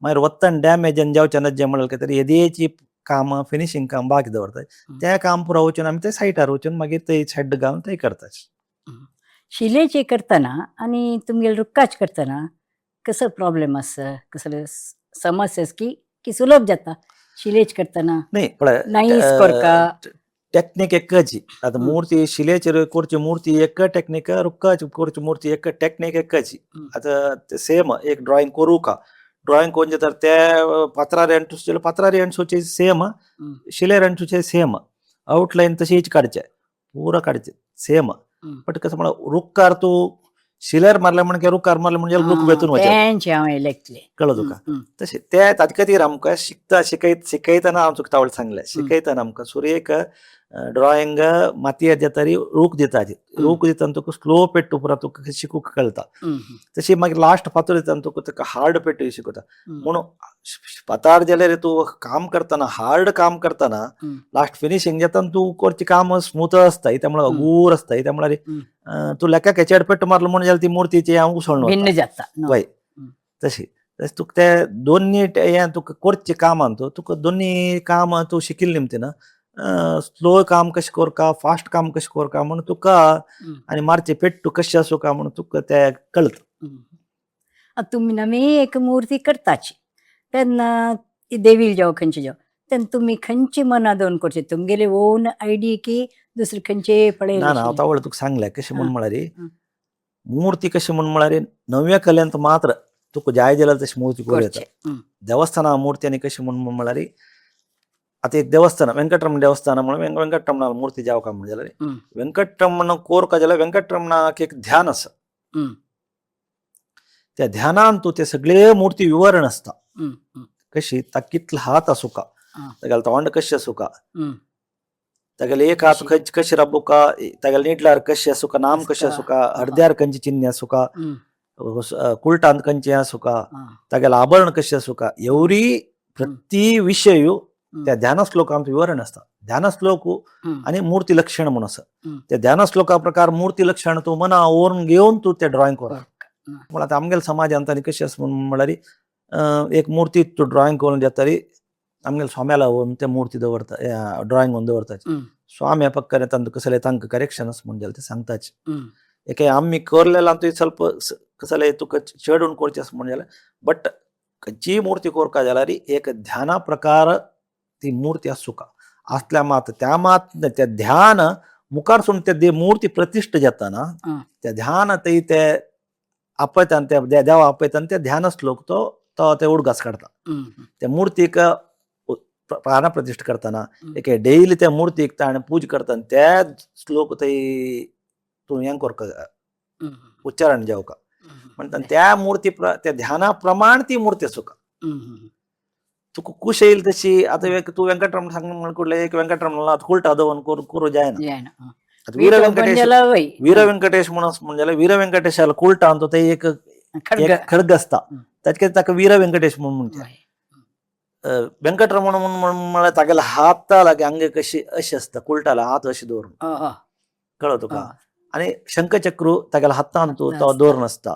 मागीर वत्तान डॅमेजन जावचे ना जें म्हळ्यार तरी येदेची काम फिनिशींग काम बाकी दवरतात तें काम पुरो वचून आमी ते सायटार वचून मागीर थंय शेड घालून थंय करताचे.
शिलेचे करतना आणि तुमगेले रुक्काच करतना कसं प्रॉब्लेम आसा कसले समस्या की सुलभ जाता शिलेच करतना?
नाही पळय
नाईस करका
टेक्नीक एकची आतां मुर्ती शिलेचेर करची मुर्ती एक टेक्नीक रुक्काची करची मुर्ती एक टेक्नीक एकची. आतां सेम एक ड्रॉइंग करूं का ड्रॉइंग कोण तर ते पात्रार एंट्रूचे पात्रार एंट्रूचे सेम शिलेर एंट्रूचे सेम आउटलाईन तशीच काडचे पुरो काडचे सेम बट कसं म्हळ्यार रुक्कार तूं शिलेर मारले म्हणजे रुक्कार मारले म्हणजे रुख वेचून वचप कळ्ळो तुका तशें ते ताजे खातीर आमकां शिकयतना हांव तुका सांगलें शिकयतना आमकां सुरेख ड्रॉइंग मातयेर जेतरी रूख दिताची रूख दितना तुका स्लो पेट्टू पुरो तुका शिकूंक कळटा तशी मागीर लास्ट फातर दितना तुका हार्ड पेट्टू शिकयता म्हणून फातर जाल्यार तूं काम करतना हार्ड काम करतना लास्ट फिनिशिंग जेतना तूं करचें काम स्मूथ आसता त्या म्हळ्यार अगूर आसता त्या म्हळ्यार तूं लेकाक हेचेर पेट्टू मारलो म्हणून जाल्यार ती मुर्तीची हांव उसळून
जाता
वय तशी तुका ते दोन्ही हें तुका करचें कामान तुका दोन्ही काम तूं शिकिल्लें निमतान स्लो काम कशें करता फास्ट काम कशें करता म्हणून तुका आनी मारचें पेट्टू कशें आसूं काय म्हणून तुका तें कळटा.
तुम्ही नवी एक मुर्ती करताची तेन्ना देवील जावं खंयची जावं तेन्ना तुमी खंयची मना दवरून करचे तुमगेले ओन आयडी की दुसरे खंयचे पळय
ना हांव तावळ तुका सांगलें कशें म्हणून म्हळ्यार मुर्ती कशें म्हणून म्हळ्यार नव्या कलेंत मात्र तुका जाय जाल्यार तशी मुर्ती करूं येता. देवस्थाना मुर्ती आनी कशें म्हणून म्हळ्यार आतां एक देवस्थान वेंकटरमण देवस्थान म्हणून वेंकटरमणा मुर्ती जावका म्हणून जाल्यार वेंकटरमण कोरका जाल्यार वेंकटरमणाक एक ध्यान आसा त्या ध्यानान तूं ते सगळे मुर्ती विवरण आसता कशी ताका कितलो हात आसूं का तागेलें तोंड कशें आसूं का तागेलें एक हात कशें राबूं का तागेलें निटल्यार कशें आसूं का नाम कशें आसूं का हरद्यार खंयची चिन्ह आसूं का कुलटांत खंयचें आसूं का तागेलें आभरण कशें आसूं का एवरी प्रति विशय त्या ध्यान श्लोकांत विवरण आसता. ध्यान श्लोक आनी मूर्ती लक्षण म्हणून आसा त्या ध्यान श्लोका प्रकार मूर्ती लक्षण तूं मना ओरून घेवन तूं तें ड्रॉइंग कर. पूण आतां आमगेल्या समाजांत आनी कशें आसा म्हणून म्हळ्यार एक मुर्ती तूं ड्रॉइंग करून जातरी आमगेल्या स्वाम्याला व्हरून ते मुर्ती दवरता ड्रॉइंग व्हरून दवरताची स्वाम्या पक्कन येता कसले तांकां करेक्शन आसा म्हणून जाल्यार ते सांगताचे एक आमी करलेला तुवें ಸ್ವಲ್ಪ कसले तुका चडून करचें आसा म्हणून जाल्यार बट खंयचीय मुर्ती करता जाल्यार एक ध्याना प्रकार ती मुर्ती आसूं का असल्या मात त्या ध्यान मुखार सोडून ते मुर्ती प्रतिश्ठ जाता ना त्या ध्यान ते आपयता त्या देवा आपयता त्या ध्यान श्लोक तो ते उडगास काडटा त्या मुर्तीक प्राणप्रतिष्ठ करताना एक डेली त्या मूर्ती इकता आणि पूज करताना त्या श्लोक थंय तूं हें कोर उच्चारण जेवका म्हणटा त्या मूर्ती त्या ध्यानाप्रमाण ती मूर्ती आसूं का तुका कुश येईल तशी आता तू व्यंकटरमण सांग म्हणून एक व्यंकटरमणाला कुलटा दवन करू जायना वीर व्यंकटेश म्हणून म्हणजे वीर व्यंकटेशाला कुलटा आणतो ते एक खडग असता त्याच्या ताका वीर व्यंकटेश म्हणून म्हणते व्यंकटरमण म्हणून मला तागेला हाताला अंगे कशी अशी असता कुलटाला हात अशी दवरून कळतो का आणि शंखचक्रू तागेला हात आणतो तो दवरून असता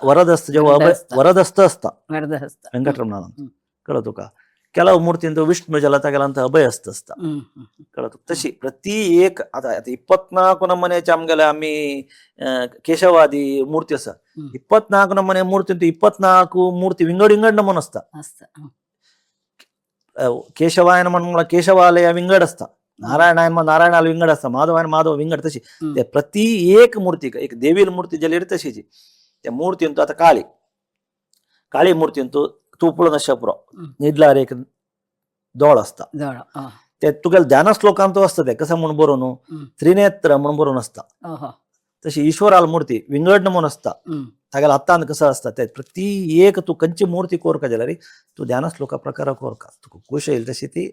वरदस्त जेव्हा वरदस्त असता व्यंकटरमणाला कळतो का ಕೆಲವು ಮೂರ್ತಿ ಅಂತ ವಿಷ್ಣು ಜಲತಗಲಂತ ಅಭಯ असता कळतो तशी प्रति एक आता 24 ನಮೂನೆच्या आमगेले आम्ही केशवादी मूर्ती असा 24 नमुने मूर्ती 24 मूर्ती विंगड विंगड नमून असता केशवायन म्हणून केशवालय विंगड असता नारायणायन नारायणाला विंगड असता माधवायन माधव विंगड तशी ते प्रति एक मूर्ती एक देवील मूर्ती जली तशीची त्या मूर्ती अंतू आता काळी मूर्ती अंतू तूपुळ नशपुर निडलार एक दोळ असता ते तुगेल ध्यान श्लोकांत असता ते कसं म्हणून बरोवन त्रिनेत्र म्हणून बरोवन असता तशी ईश्वराल मूर्ती विंगड म्हणून असता तागेला हत्तान कसं असता ते प्रति एक तू खंयची मूर्ती कोरका जाल्यार तू ध्यान श्लोका प्रकार कोरका तुका खुश येईल तशी ती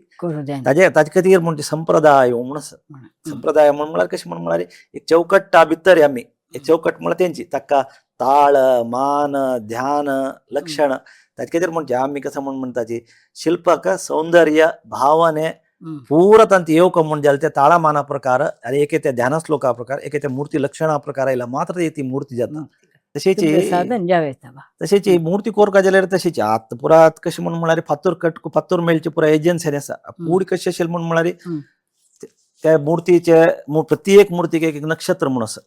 ताजे खातीर म्हणून संप्रदाय म्हणून संप्रदाय म्हणून म्हळ्यार कशें म्हणून म्हळ्यार एक चौकट्टा भितर आमी एक चौकट म्हळ्यार तेंची ताका ताळ मान ध्यान लक्षण ताजे खातीर म्हणजे आमी कसं म्हणून म्हणटाची शिल्पक सौंदर्य भावने पूरा ತಂತ ಏವಕ म्हणून जाल्यार त्या ताळमाना प्रकार आणि एके त्या ध्यान श्लोका प्रकार एके त्या मूर्ती लक्षणा प्रकार आयला मात्र ती मूर्ती जाता तशीची मूर्ती कोरका जाल्यार तशीची आतां पुरा कशी म्हणून म्हळ्यार फातोर मेळची पुरा एजन्सी आसा पूड कशी असेल म्हणून म्हळ्यार त्या मूर्तीचे प्रत्येक मूर्तीक एक नक्षत्र म्हणून आसा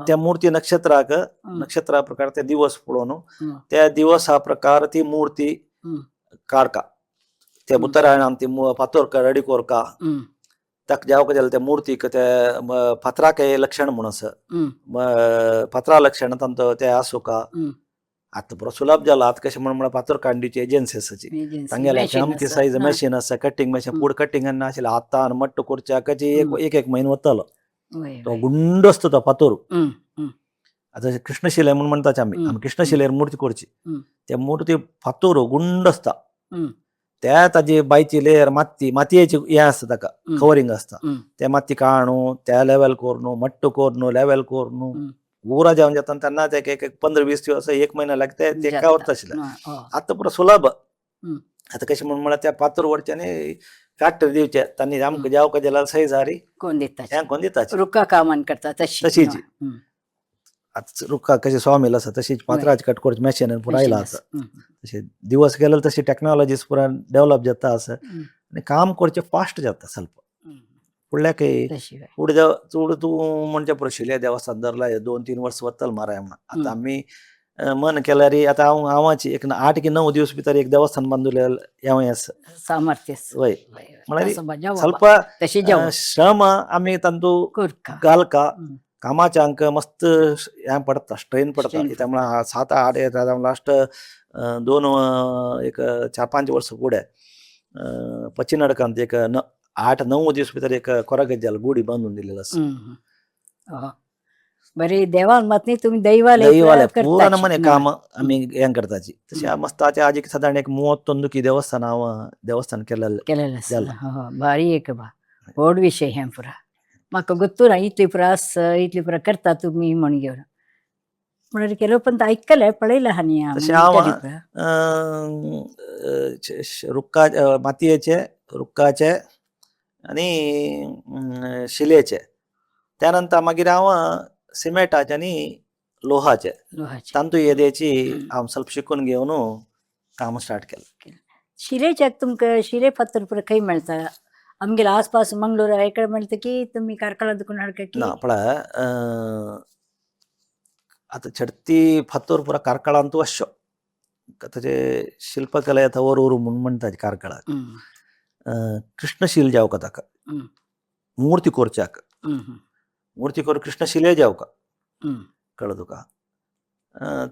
त्या मूर्ती नक्षत्रा प्रकार ते दिवस पळोवन त्या दिवसा प्रकार ती मूर्ती काडका त्या उतरायणान ती फातोर रेडी कोरका ताका जेवका जाल्यार त्या मूर्तीक त्या फातराक लक्षण म्हणून आसा फातरा लक्षण तांचो ते आसूं का आता पुरो सुलभ जाला आता कशें म्हणून फातोर काडणीची एजन्सी आसाची तांगेले अमकी सायज मशीन आसा कटिंग मशीन फूड कटिंग नाशिल्लें हातान मट्ट करच्या कशी एक म्हयनो वतलो तो गुंड असतो तो फातोर आता कृष्णशिले म्हणून म्हणटाचे आमी कृष्णशिलेर मूर्ती करची त्या मूर्ती फातोर गुंड असता त्या ताजी बायची लेयर मातयेची हे आसता ताका कवरिंग आसता त्या माती काडून त्या लेवल कोरून मट्ट कोरून लेवल कोरून ऊरा जावन जाता तेन्ना एक 15-20 दिवस एक महिना लागता ते कावत आशिल्लें आतां पुरो सुलभ आतां कशें म्हणून म्हळ्यार त्या फातोर व्हरचे आनी फॅक्टरी दिवचे तांणी आमकां जेवका जाल्यार सैजारी कोण दिता
रुक्का कामान करता
तशीच आता रुक्का कशी सॉमिल आसा तशीच फातराची कट करची मॅशीन पुरो आयला आसा तशें दिवस गेलो तशी टेक्नॉलॉजीज पुरा डेव्हलप जाता आसा आनी काम करचें फास्ट जाता स्वल्प फुडल्याक फुडें चड तूं म्हणचे पळय शिले देवस्थान धरला 2-3 वर्स वतल माराय म्हणून आतां आमी मन केल्यार आतां हांवाची एक 8 की 9 दिवस भितर एक देवस्थान बांदूलें हें आसा
सामर्थ्य
वय म्हळ्यार स्वल्प श्रम आमी तांतूं घालका कामाच्या अंक मस्त हें पडटा स्ट्रेन पडता त्यामुळे 7-8 येता लास्ट 4-5 वर्स फुडें पचिनडकांत एक 8-9 दिवस भितर एक कोरागज्जाल गुडी बांदून दिलेलो आसा
बरे देवान मात तुम्ही दैवाले
पूर्ण नमुने काम आमी हें करताची तशें मस्त आजीक सादारण एक 31 की देवस्थान केलेलें
भारी एक व्हड विशय हें पुरा म्हाका गोत्तू ना इतली पुरा करता तुम्ही म्हण घेवन म्हळ्यार केलो पण आयकलें पळयलां हांणी
तशें हांव मातयेचे रुक्काचे आनी शिलेचे त्यानंतर मागीर हांव सिमेंटाचे आनी लोहाचे तांतूय येदेची हांव स्वल्प शिकून घेवन काम स्टार्ट केलें
शिलेच्याक तुमकां शिले फातर पुरा खंय मेळटा आमगेले आसपास मंगळूर इकडे म्हणता की तुम्ही कारकळा दुकान हाडका की
ना पळय आता छडती फातोर पुरा कारकळांतू अशो ताचे शिल्पकला येता वर म्हणून म्हणटा कारकळाक कृष्णशील जावका ताका मूर्ती कोरच्याक मूर्ती कोर कृष्णशिले जावका कळ्ळें तुका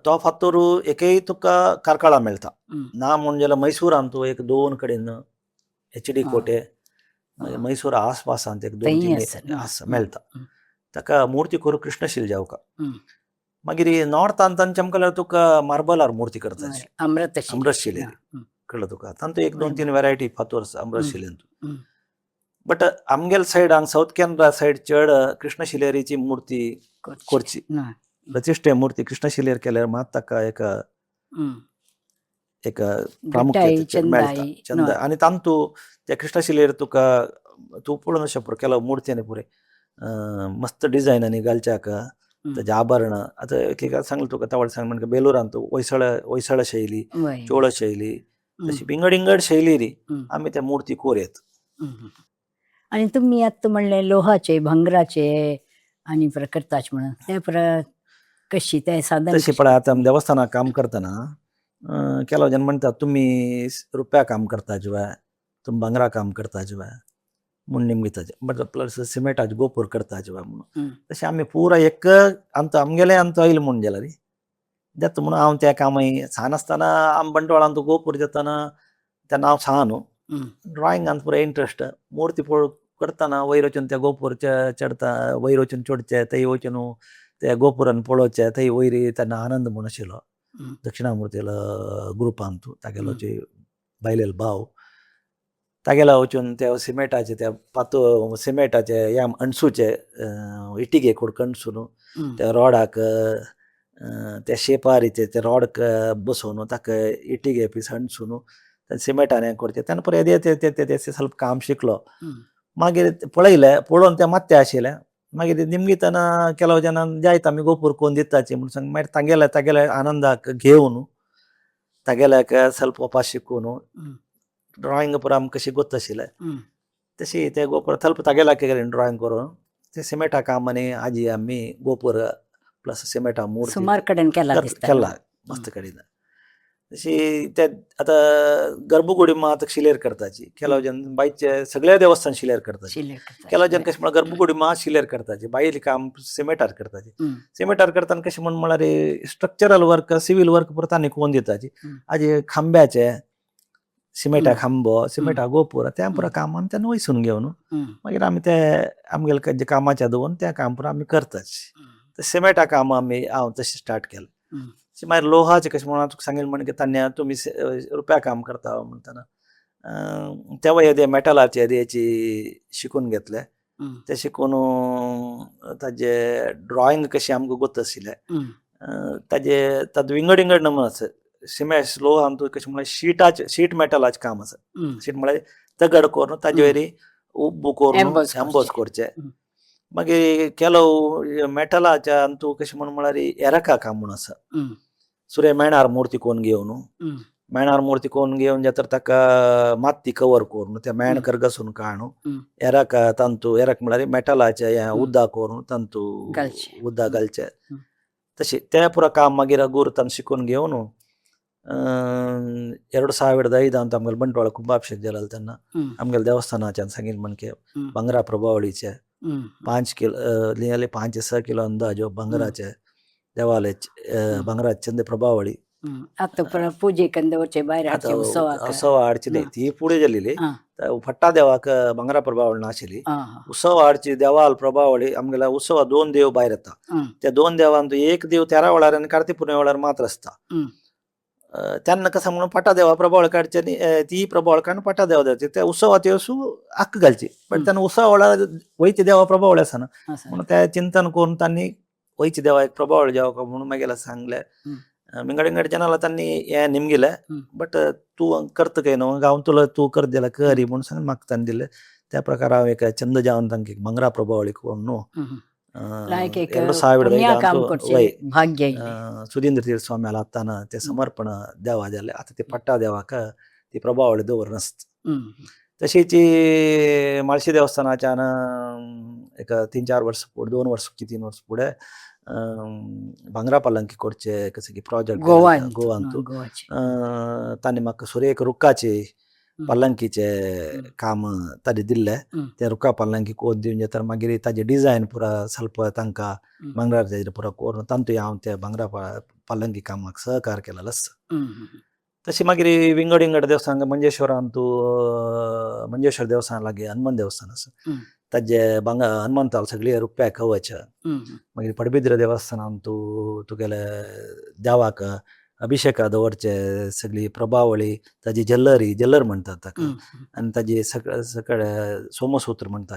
तो फातोर एकय तुका कारकळा मेळटा
हं.
ना म्हणून जाल्यार मैसूरान तूं एक 2 कडेन HD
आं.
कोटे
आं.
मैसूरा आसपासांत एक 2
थंय
3
आसा.
आसा मेळटा.
हं.
ताका मुर्ती करूंक कृष्णशील जावका.
हं.
मागीर नॉर्थान तांचे आमकां तुका मार्बलार मुर्ती करताची
अमृतशील.
अमृतशिलेरी
हं.
कळ्ळें तुका तांतूं एक 2-3 व्हरायटी फातोर आसा अमृतशिलेंत.
हं.
बट आमगेल सायड हांगा साऊथ कॅनरा सायड चड कृष्णशिलेरीची मुर्ती करची.
ना.
प्रतिश्ठे मुर्ती कृष्णशिलेर केल्यार मात ताका एक
हं.
एक
घट्टाई,
प्रामुख्यतेचेर मेळटा
चंदाई.
चंद आनी तांतूं त्या कृष्णशिलेर तुका तूं पळोवन अशें पुरो केलो मुर्तीनी पुरे मस्त डिझायनांनी घालच्याक ताजे आभरणां आतां एक सांगलें तुका तावडे सांग म्हणजे बेलोरान तूं होयसळ शैली
वय.
चोळ शैली तशी विंगड इंगड शैली री
हं.
आमी त्या मुर्ती कोरयेत.
हं. आणि तुम्ही आत्ता म्हणले लोहाचे भांगराचे आणि करताच म्हणून ते कशी ते साधन
तशी
कशी?
पळय आतां आमी देवस्थानाक काम करतना केलो जन म्हणटा तुमी रुप्या काम करता जिवाय तुमी भांगरा काम करता जिवाय म्हूण निमताचे बट प्लस सिमेंटाचे गोपूर करता जिवाय म्हणून
हं.
तशें आमी पुरा एक अंत आमगेले अंत आयल म्हणून गेला रे देता म्हणून हांव त्या कामाई सान आसतना आमी बंटवाळान तो गोपूर जेतना तेन्ना हांव सहा न्हू
हं.
ड्रॉइंगांत पुरो इंट्रस्ट मुर्ती पळोवन करतना वयर वचून त्या गोपूर चडता वयर वचून चडचे थंय वचून त्या गोपुरान पळोवचे थंय वयरी तेन्ना आनंद म्हूण आशिल्लो
हं.
दक्षिणामुर्तीलो ग्रुपान तूं तागेलो जे बायलेलो भाव तागेला वचून त्या सिमेंटाचे त्या सिमेंटाचे या अणसूचे इटिगे कोडक अणसून
हं.
त्या रॉडाक त्या शेपारीचे ते रॉड बसोवन ताका इटिगे पीस अणसून सिमेंटान करचे तेन्ना पुरो ते ಸ್ವಲ್ಪ काम शिकलो.
हं.
मागीर पळयलें पळोवन तें मात्ते आशिल्लें मागीर निमताना ಕೆಲವು ಜನ जायत आमी गोपूर कोन्न दिताची म्हूण सांग मागीर तागेले आनंदाक घेवन तागेल्याक ಸ್ವಲ್ಪ वपास शिकून
हं.
ड्रॉइंग पुरो आमकां कशी गोत्त आशिल्लें
हं.
तशी ते गोपूर ಸ್ವಲ್ಪ तागेल्याक गेलें ड्रॉइंग करून ते सिमेंटा काम आनी आजी आमी गोपूर प्लस सिमेंटा मूर्ती
सुमार कडेन केला दिसता.
केला मस्त कडेन तशी ते आतां गर्भगुडी मात शिलेर करताची ಕೆಲವು जन बायचे सगळे देवस्थान शिलेर करताची
शिलेर करता.
ಕೆಲವು जन कशें म्हण गर्भगुडी मा शिलेर करताची बायली काम सिमेंटार करताची
हं.
सिमेंटार करतना कशें म्हण म्हळ्यार स्ट्रक्चरल वर्क सिवील वर्क पुरो तांणी कोन्न दिताची हाजे खांब्याचे सिमेंटा खांबो सिमेंटा गोपूर त्या पुरो काम आमी तेन्ना वयसून घेवन
हं.
मागीर आमी ते आमगेले जे कामाचे दवरून त्या काम पुरो आमी करताची
हं.
सिमेंटा काम आमी हांव तशें स्टार्ट केलें.
हं.
मागीर लोहाचे कशें म्हणून तुका सांगलें म्हणजे तान्या तुमी रुप्या काम करता म्हणटना तेव्हा हे मेटलाचे हेची शिकून घेतले
हं.
ते शिकून ताजे ड्रॉइंग कशी आमकां गोत आशिल्लें
हं.
ताजे तातूं विंगड विंगड नमून आसा सिमेंट लोहा आमकां कशें म्हळ्यार शीट मेटलाचें काम आसा
हं.
शीट म्हळ्यार दगड करून ताजे वयरी उब्ब करून
Emboss
एम्बोस
करचें.
करचे
हं.
मागीर ಕೆಲವು मेटलाच्या तूं कशें म्हण म्हळ्यार एरका काम म्हूण आसा
हं.
सुरे मेणार मूर्ती कोन्न घेवन
हं.
मेणार मूर्ती कोन्न घेवन जे तर ताका माती कवर करून त्या मेण करगसून काडून
हं.
एराक तांतू एराक म्हळ्यार मेटलाचे उद्दा करून तांतू
घालचे.
उद्दा घालचे
हं.
तशें तें पुरो काम मागीर गुरू तान शिकून घेवन 2005 ಅಂತ ಆಮೇಲೆ ಬಂಟ್ವಾಳ ಕುಂಭಾಭಿಷೇಕ ಜಲಾಲ್ ತನ್ನ
हं.
ಆಮೇಲೆ ದೇವಸ್ಥಾನಾಚೆ ಸಂಗೀತ ಮನ್ಕೆ
हं.
ಬಂಗಾರ ಪ್ರಭಾವಳಿचे
हं.
5 किलो लिहाले 5-6 किलो अंदाजो बंगराचे देवाले बंगराचे चंदे प्रभावळी
हं. आता पूजेक दवरचे भायर हाडचे
आता
उत्सवाक.
उत्सव हाडची न्ही ती फुडें गेलेली
आं.
फट्टा देवाक बंगरा प्रभावळ नाशिल्ली
आं.
उत्सव हाडची देवाल प्रभावळी आमगेल्या उत्सवा 2 देव भायर येता
हं.
त्या 2 देवांत एक देव 13 वेळार आनी कार्तिक पुर्णिमे वेळार मात्र आसता
हं.
त्यांना कसं म्हणून पटा देवा प्रभावळ काडचे आनी ती प्रभावळ काडून पटा देवा द्यावचे त्या उत्सवात येवसू आक्क घालची पण त्यांना उत्सवा वेळार वयचे देवा प्रभावळ आसना
असं.
म्हणून ते चिंतन करून तांणी वयचे देवा एक प्रभावळ जेवका म्हणून मागीर सांगले
हं.
मिंगड जनाला तांणी हें निमगेलें बट तूं करता काय न्हू हांव तुला तूं कर दिला करी म्हणून सांगून म्हाका तांणी दिलें त्या प्रकार हांव एक चंद जावन तांकां एक बंगरा प्रभावळी कोण न्हू
हं. लायक एक
2005
पुण्या काम करचे भाग्य येयलें.
सुधींद्र तीर्थ स्वाम्याला आत्ताना ते समर्पण देवा जाले आता ते पट्टा देवाक ती प्रभावळी दवर नासता
हं.
तशीच माळशी देवस्थानाच्यान एक 3-4 वर्स फुडें 2 वर्स की 3 वर्स फुडें भांगरा पालंकी करचे कशें की प्रोजेक्ट
गोवान
गोवांत
गोवाचे.
तांणी म्हाका सुरेख रुक्काची पल्लंकीचे काम ताजे दिल्ले ते रुका पल्लंकी कोण दिवन तर मागीर ताजे डिझायन पुरा ಸ್ವಲ್ಪ तांकां भांगरार तेजेर पुरा कोरून तांतूय हांव त्या भांगरा पल्लंकी कामाक सहकार केलेलो आसा. तशी मागीर विंगड विंगड देवस्थान मंजेश्वरान तूं मंजेश्वर देवस्थान लागीं हनुमान देवस्थान आसा ताजे हनुमंताल सगळी रुप्या कवच मागीर पडबिद्र देवस्थानान तूं तुगेले देवाक अभिषेका दवरचे सगळी प्रभावळी ताजी जल्लर म्हणटात ताका आनी ताजी सकळ सोमसूत्र म्हणटा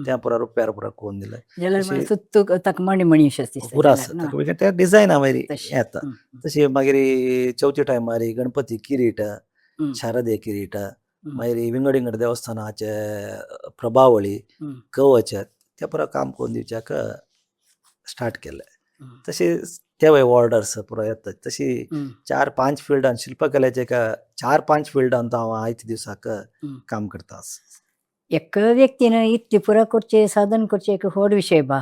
त्या पुरा रुप्यार पुरा कोण दिले
सुत्तू ताका मणी
पुरा आसा त्या डिझायना वयरी येता. तशी मागीर चवथी टायमार गणपती किरीट शारदे किरीट मागीर विंगड विंगड देवस्थानाचे प्रभावळी कवच ते पुरा काम कोण दिवच्याक स्टार्ट केले. तशी ते ऑर्डर्स पुरो येतात. तशी 4-5 फिल्डान शिल्पकलेचे 4-5 फिल्डान हांव आयच्या दिसाक काम करता.
एक व्यक्तीन इतली पुरा करचे साधन करचे एक व्हड विषय बा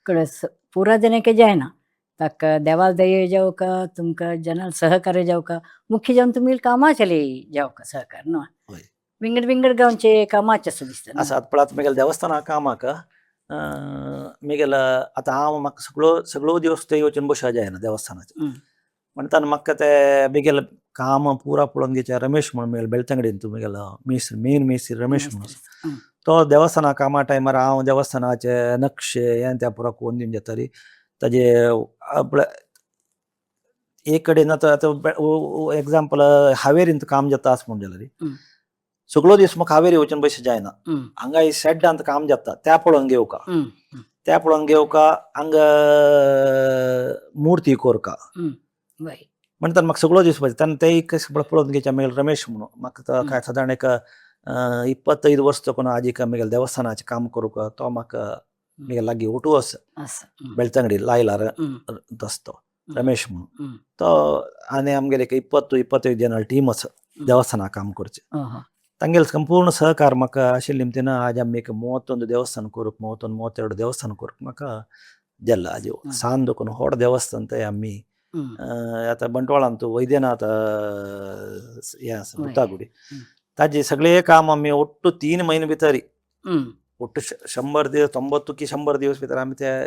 कळस पुरा देण्याके जायना ताका देवाल दये जाव का तुमकां जनाल सहकार्य जाव का मुख्य जावन तुमी कामाचेले जाव का सहकार न्हू विंगड विंगड गांवचे कामाचे असो दिसता
आसा. पळात म्हगेले देवस्थाना कामाक म्हगेल आतां हांव म्हाका सगळो दिवस थंय वचून बसों जायना देवस्थानाचे म्हणटाना म्हाका ते म्हगेलें काम पुरा पळोवन घेवचे. रमेश म्हण म्हगेलो बेळतंगडेन तूं म्हगेलो मेन मेस्त्री रमेश म्हणून तो देवस्थाना कामा टायमार हांव देवस्थानाचे नक्षे हें त्या पुरा कोण दिवन घेतरी ताजे एक कडेन आतां एग्जाम्पल हावेरीन काम जाता आस म्हण जाल्यार सगळो दीस म्हाका हावेरी वचून बसों जायना. हांगा शेड्डांत काम जाता त्या पळोवन घेवका हांगा मूर्ती कोरका म्हणटा म्हाका सगळो दीस वचता तेन्ना तेय कशें पळोवन घेवचे. म्हगेलो रमेश म्हणून म्हाका काय सादारण एक 25 वर्स तकून आजीक म्हगेले देवस्थानाचें काम करूंक तो म्हाका म्हगेले लागीं ओटू आसा बेळतंगडी लायला तो रमेश म्हणून तो आनी आमगेले 20-25 जनां टीम आसा देवस्थाना काम करचें. तांगेले संपूर्ण सहकार म्हाका आशिल्ले म्हणटना आज आमी 31 देवस्थान करूंक 32 देवस्थान करूंक म्हाका जाल्लो. आज सान देखून व्हड देवस्थान थंय आमी आतां बंटवाळान तूं वैद्यनाथ हें आसा मुतागुडी ताजे सगळे काम आमी ओट्टू 3 म्हयने भितर ओट्टू 100 दिवस 90 की 100 दिवस भितर आमी तें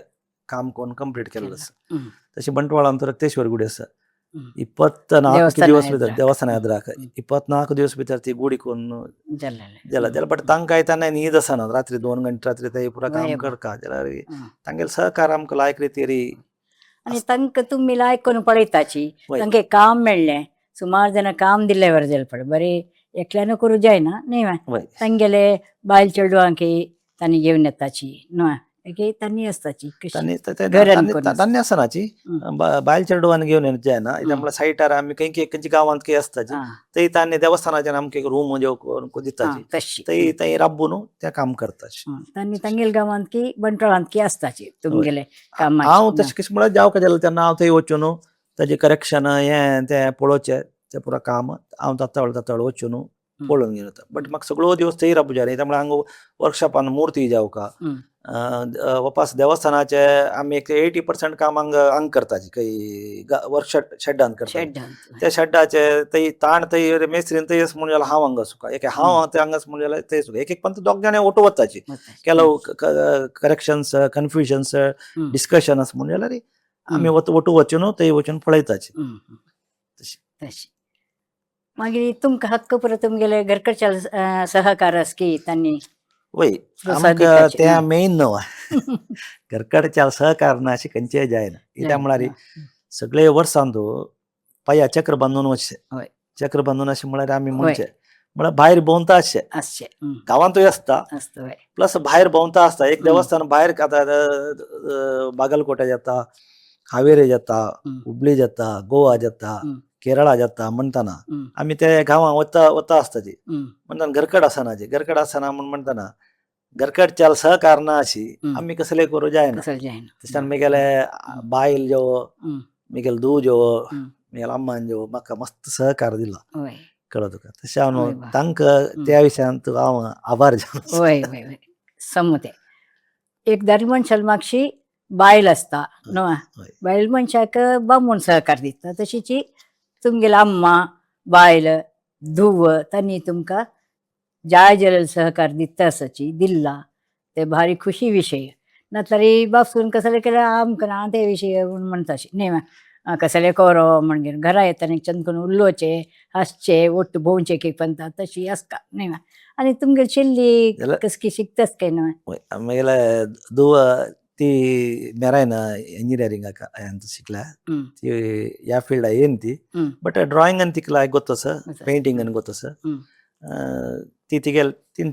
काम करून कंप्लीट केल्लें आसा. तशें बंटवाळान तर रक्तेश्वर गुडी आसा 24 दिवस भितर देवस्थान येद्राक 24 दिवस भितर ती गुडी करून जाल्यार बट तांकां तेन्ना न्हीद आसना रात्री 2 घंटे रात्री ते पुरा काम करता जाल्यार तांगेले सहकार आमकां लायक रितीर
आनी तांकां तुमी लायक करून पळयताची तांकां काम मेळ्ळें सुमार जाणां काम दिल्ले वर जालें पळय बरें एकल्यान करूं जायना न्ही तांगेले बायल चेडवांक तांणी घेवन येताची न्हू तांणी आसताची
तांणी आसनाची बायल चेडवान घेवन येवं जायना म्हळ्यार सायटार आमी खंयची गांवांत खंय आसताची थंय तांणी देवस्थानाच्यान आमकां एक रूम करून दिताची थंय राबून तें काम करताची.
तांणी तांगेले गांवांत की बंटवाळांत की आसताची तुमगेले काम.
हांव तशें कशें म्हळ्यार जावं जाल्यार तेन्ना हांव थंय वचून ताजें करेक्शन हें तें पळोवचें तें पुरो काम हांव तातळ वचून पळोवन घेवन येता. बट म्हाका सगळो दिवस थंय राबूं जाय त्यामुळे हांगा वर्कशॉपान मूर्ती जावका वापस देवस्थानाचे आमी एक 80% काम हांगा करताची खंय वर्कशॉप शेड्डान करता त्या शेड्डाचे थंय ताण थंय मेस्त्रीन थंय म्हण जाल्यार हांव हांगा सुका हांव ते हांगाच म्हण जाल्यार थंय सुका एक पण दोग जाणां ओटो वताची केलो करेक्शन्स कन्फ्युजन्स डिस्कशन आसा म्हण जाल्यार आमी ओटू वचून थंय वचून पळयताची.
तशी मागीर तुमकां हक्क पुरो तुमगेले घरकडच्या सहकार आस की तांणी
वय आमकां तें मेन न्हू घरकडच्या सहकार ना अशें खंयचेय जायना. कित्याक म्हळ्यार सगळे वर्सान तूं पांया चक्र बांदून वचचें चक्र बांदून अशें म्हळ्यार आमी म्हणचें म्हळ्यार भायर भोंवता आसचें गांवांतूय आसता प्लस भायर भोंवता आसता. एक देवस्थान भायर आतां बागलकोटे जाता हावेरी जाता हुबळी जाता गोवा जाता केरळा जाता म्हणटाना आमी ते गांवां वता आसताची म्हणटाना घरकड आसना म्हण म्हणटाना घरकडच्या सहकार ना अशी आमी कसले करूं जायना. तशें म्हगेले बायल जो म्हगेले धूव जो म्हगेले अम्मान जो म्हाका मस्त सहकार दिला कळ्ळें तुका. तशें हांव तांकां त्या विशयांत हांव आभार जाता.
समते एक दारी मनशाल मागशी बायल आसता न्हू बायल मनशाक बामून सहकार दिता तशीची तुमगेले अम्मा बायल धुव तांणी तुमकां जाय जलल सहकार दिता आसाची दिल्ला ते भारी खुशी विषय नातरी बापून कसले केल्यार आमकां ते विशय म्हणटाशी न्ही कसले कोरो म्हणजे घरा येताना चंद करून उलोवचे हसचे ಒಟ್ಟು भोवचे पंत तशी आसता न्ही आनी तुमगे चिल्ली
ಎಲ್ಲ-
कसकी शिकतास काय न्हू
ಆಮೇಲೆ ದುವ ती मेरायन इंजिनियरिंग ಅಂತ शिकला ती या फील्ड ಏನ್ ती ಬಟ್ ಡ್ರಾಯಿಂಗ್ ಅಂತ ತಿಕ್ಲ ಗೊತ್ತಸ ಪೇಂಟಿಂಗ್ ಅನ್ ಗೊತ್ತಸ ती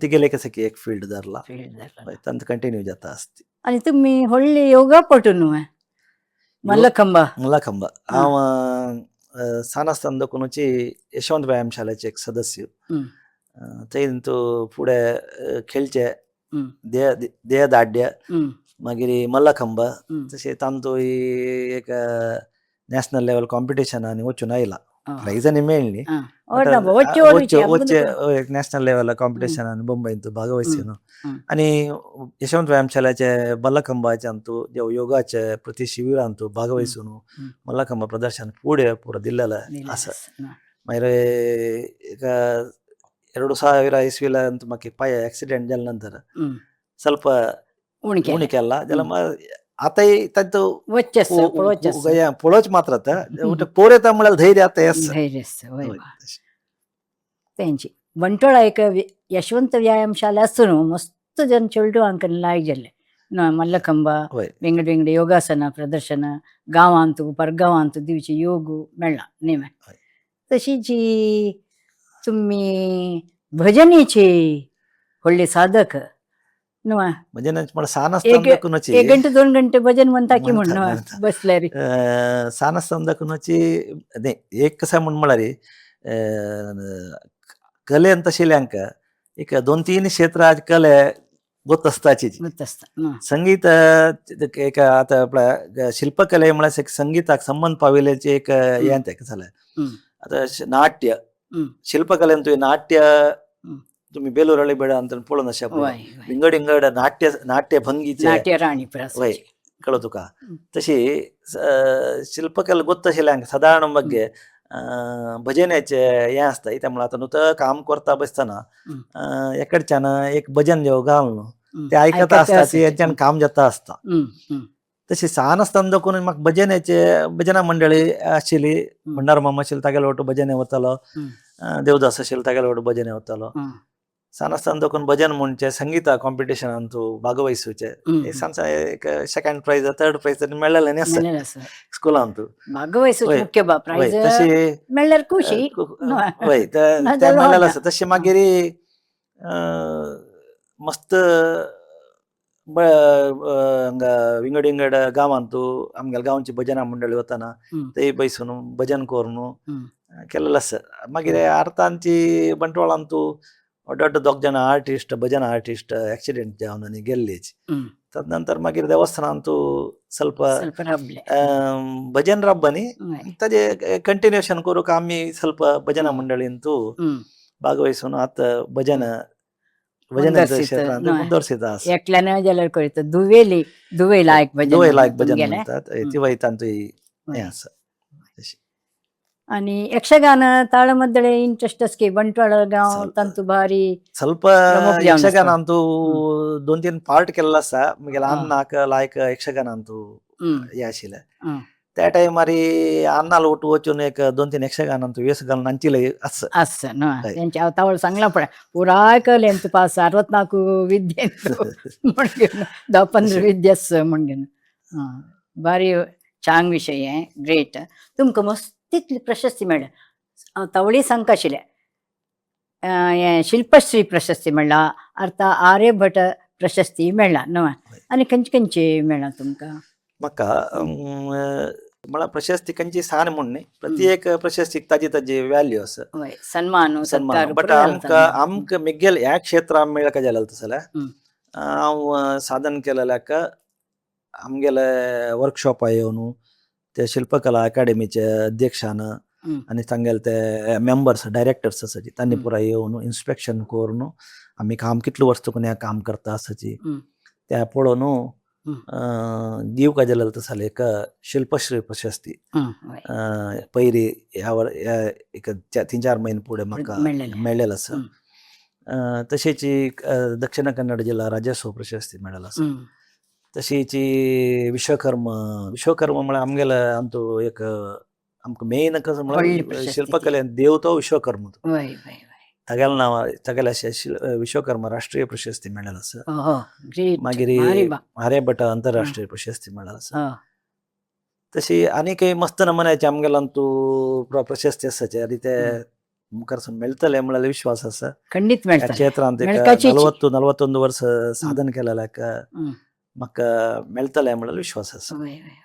तिगेले कसं एक फील्ड धरला तंत कंटिन्यू जाता असते
आणि तुम्ही व्हडली योगा पटू न्हू
मल्लखंब हांव सानास्तान दोकुनची यशवंत व्यायाम शाळेचे एक सदस्य थंय तूं फुडें खेळचे देहदाड्य मागीर मल्लखंब तशें तांतू एक नॅशनल लेवल कॉम्पिटिशनांनी वचून आयला प्राइजांनी मेळ्ळी एक नॅशनल लेवल कॉम्पिटिशनांनी मुंबईत भागवहिसून आणि यशवंत व्यायाम शाळेचे मल्लखंबाचे अंतू देव योगाचे प्रति शिबिरांतू भागवहिसून मल्लखंब प्रदर्शन फुडें पुरो दिल्लेलें आसा मागीर एक 2000 ಇಸ್ವಿಲ ಅಂತೂ ಮಾಕೆ ಪಾಯ ಆಕ್ಸಿಡೆಂಟ್ ಜಾಲ ನಂತರ ಸ್ವಲ್ಪ ಉಣಿ केला जाल्यार आतांय तांचो पळोवच मात्र पोरे म्हळ्यार धैर्य आता
तेंची बंटोळा एक यशवंत व्यायाम शाळा आसून मस्त जन चेडू हांकां लायक जाल्ले मल्लखंब वेगळे वेगळे योगासना प्रदर्शना गांवांतू परगांवांतू दिवची योग मेळ्ळा न्ही तशी जी तुम्ही भजनीची व्हडले साधक न्हू
भजन
एक घंटे 2 घंटे भजन म्हणटा की म्हण बसल्यार
सानस्तान दाखोवची एक कसं म्हण म्हळ्यार कलेन तशिल्यांक एक 2-3 क्षेत्रात कले ಗೊತ್ತಸ್ತಾची संगीत एक आता आपल्या शिल्पकले म्हळ्यार एक संगीताक संबंध पाविल्लेचे एक हें तेका जालें आता नाट्य शिल्पकलेन तुवें नाट्य तुम्ही बेलूरळी बेडा ಅಂತ पळोवन अशा विंगड विंगड नाट्य भंगीचे वय कळो तुका तशी शिल्पकला ಗೊತ್ತशिल्यांक साधारण ಬಗ್ಗೆ भजनाचे हें आसता त्यामुळे आता नुत काम करता बसतना एकडच्यान एक भजन जेव घालून ते आयकता आसता तेच्यान काम जाता आसता तशी सानस्तान दाखोवन म्हाका भजना मंडळी आशिल्ली भंडार मामा आशिल्लो तागेलो वाटो भजने वतालो देवदास आशिल्लो तागेलो वाटो भजने वतालो सानस्तान दाखोवन भजन म्हणचे संगीता कॉम्पिटिशनान तूं भागवहिसूचे सांचा एक सेकंड प्राइज 3rd प्राइज मेळ्ळेले न्ही आसा स्कुलांत तशी
मेळ्ळ्यार खुशी
वय ते मेळ्ळेले आसा तशें मागीर मस्त विंगड विंगड गांवांतू आमगेल्या गांवची भजनां मंडळी वताना थंय बसून भजन करून केल्लें आसा मागीर अर्थांची बंटवाळांतू ಒಡ್ಡ 2 ಜನ ಆರ್ಟಿಸ್ಟ್ ಭಜನಾ ಆರ್ಟಿಸ್ಟ್ ಆಕ್ಸಿಡೆಂಟ್ ಜಾವನನಿ ಗೆಲ್ಲೇಜ್ ತದನಂತರ ಮಾಗಿರ ದೇವಸ್ಥಾನಂತೂ ಸ್ವಲ್ಪ ಭಜನ್ ರಬ್ಬನಿ ताजे कंटिन्युएशन करूक आमी ಸ್ವಲ್ಪ भजना मंडळींतू भागवहिसून आतां भजन क्षेत्रांत मुंदरसिता
एकल्यान जाल्यार कळटा दुवे लायक
भजन म्हणटात ती वयतांतू हें आसा
आणि यक्षगान ताळमದ್ದಳೆ इंटरेस्ट की बंटवाಳ गांव तांतू भारी
ಸ್ವಲ್ಪ ಯಕ್ಷಗಾನ ಅಂತೂ 2-3 पार्ट केल्लो आसा म्हगेल्या अन्नाक लायक यक्षगान ಅಂತೂ हें आशिल्लें त्या टायमार अन्नाला उठ वचून एक 2-3 यक्षगान ಅಂತೂ वेस घालून नाचिल्ले
आसा न्हू तेंचे आवतावळ सांगला पळय पुराय कलेंत पास 64 विद्ये म्हणून 10-15 विद्यास म्हणून भारी छान विषय आहे ग्रेट तुमकां मस्त तितली प्रशस्ती मेळ्ळ्या तावळी सांगता आशिल्लें शिल्पश्री प्रशस्ती मेळ्ळा अर्था आर्यभट प्रशस्ती मेळ्ळा न्हू आनी खंयची मेळ्ळा तुमकां
म्हाका म्हळ्यार प्रशस्ती खंयची सान म्हूण न्ही प्रत्येक प्रशस्तीक ताजी व्हॅल्यू आसा
सन्मान
बट आमकां मुगेल ह्या क्षेत्रांत मेळ्ळें काय जाल्यार तसलें हांव साधन केलेल्याक आमगेले वर्कशॉपा येवन ते शिल्पकला अकाडेमीचे अध्यक्षान आणि तांगेले ते मेंबर्स डायरेक्टर्स आसाची तांणी पुराय येवन इन्स्पेक्शन करून आमी काम कितले वर्स तुका हें काम करता आसाची त्या पळोवन दिवका जाल्यार तसले एक शिल्पश्री प्रशस्ती पयरी ह्या एक 3-4 म्हयने फुडें म्हाका मेळ्ळेलो आसा तशेची दक्षिण कन्नड जिल्हा राज्योत्सव प्रशस्ती मेळ्ळा आसा.
हम्म.
तशीची विश्वकर्मा म्हळ्यार आमगेलो आमचो एक आमकां मेन कसं
व्हडली
म्हळ्यार
प्रशस्ती ती.
शिल्पकलेन देव तो विश्वकर्मा तो.
वय वय वय.
तागेल्या नांवार तागेल्या विश्वकर्मा राष्ट्रीय प्रशस्ती मेळ्ळेलो आसा.
हो ग्रेट.
मागीर
भारी बा.
आर्यभट्ट आंतरराष्ट्रीय प्रशस्ती मेळ्ळेलो आसा.
हो.
तशी आनीकय मस्त नमुन्याचे आमगेलो तूं प्रशस्ती आसाचे आनी ते मुखारसून मेळटले म्हळ्यार विश्वास आसा.
खंडीत
ह्या
मेळटलें.
क्षेत्रांत एक
मेळपाचीच.
40-41 वर्स साधन केलेल्याक
हम्म.
म्हाका मेळटलें म्हळ्यार विश्वास आसा.
वय वय वय.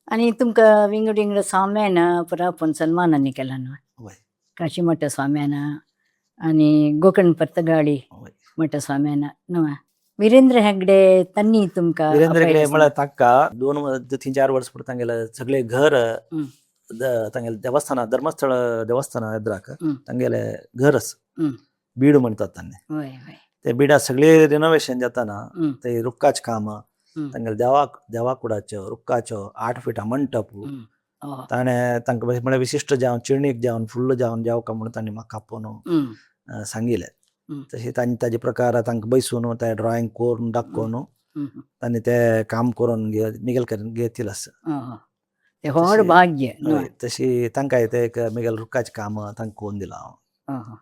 आणि तुमकां विंगड विंगड स्वाम्यान पुरापून सन्मानांनी केला न्हू.
वय
काशीमठ स्वाम्यान आणि गोकर्ण पर्तगाळी
वय.
मठ स्वाम्यान न्हू. वीरेंद्र हेगडे त्यांनी तुमकां
वीरेंद्र हेगडे
आपयला
म्हळ्यार ताका 2-3-4 वर्स पुरो तांगेले सगळे घर
हम्म.
तांगेले देवस्थाना धर्मस्थळ देवस्थाना एद्राक
हम्म.
तांगेले घर आसा.
हम्म.
बीड म्हणटात तांणी.
वय वय.
ते बिडा सगळे रिनोवेशन जाताना
हम्म.
ते रुक्काच काम
हम्म.
तांगेले देवाकुडाच्यो रुक्काच्यो 8 फिटा मंटप
हम्म. हो.
ताणें तांकां म्हळ्यार विशिश्ट जावन चिरणीक जावन फुल्ल जावन जेवका म्हणून तांणी म्हाका आपोवन
हम्म.
सांगिल्लें.
हम्म.
तशें तांणी ताजे प्रकार तांकां बसून ते ड्रॉइंग करून दाखोवन
हम्म.
तांणी ते काम करून मिगेल करून घेतिल्लें आसा.
हो. ते व्हड भाग्य न्हू.
हय, तशी तांकांय ते एक मिगेल रुक्काचें काम तांकां करून दिलां हांव.
हो.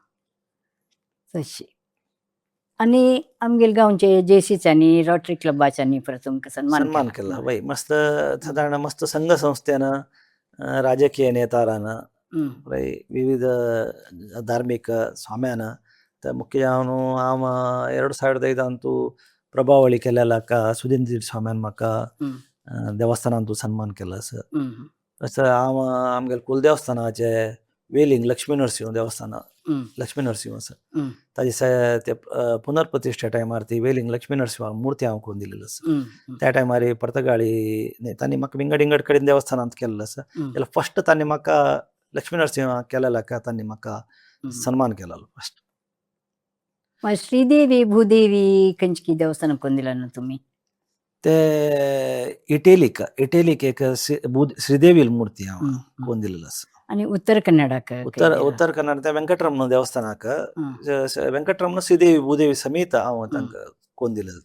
तशी आणि आमगेल गांवचे जेसीच्यांनी रोटरी क्लबाच्यांनी परत तुमकां
सन्मान केला. वय मस्त साधारण मस्त संघ संस्थेन राजकीय नेतारान विविध धार्मिक स्वाम्यान तर मुख्य जावन हांव 2005 तूं प्रभावळी केलेल्या सुधींद्र स्वाम्यान म्हाका देवस्थानांत सन्मान केला आसा. तसं हांव आमगेले कुलदेवस्थानाचे वेलिंग लक्ष्मी नरसिंह देवस्थान लक्ष्मी नरसिंह आसा ताजे ते पुनर्प्रतिश्ठे टायमार ती वेलिंग लक्ष्मी नरसिंह मुर्ती हांव करून दिलेली आसा. त्या टायमार पर्तगाळी तांणी म्हाका विंगड विंगड कडेन देवस्थानांत केल्लो आसा. जाल्यार फस्ट तांणी म्हाका लक्ष्मी नरसिंह केलेल्या तांणी म्हाका सन्मान केलेलो फस्ट.
श्रीदेवी भूदेवी खंयची देवस्थान करून दिला न्हू तुमी.
ते इटेलीक एक श्रीदेवी मूर्ती हांव करून दिलेलो आसा.
आणि उत्तर कन्नडाक
उत्तर कन्नड त्या व्यंकटरमण देवस्थानाक व्यंकटरमण श्रीदेवी भूदेवी समेत हांव तांकां करून दिलेलो.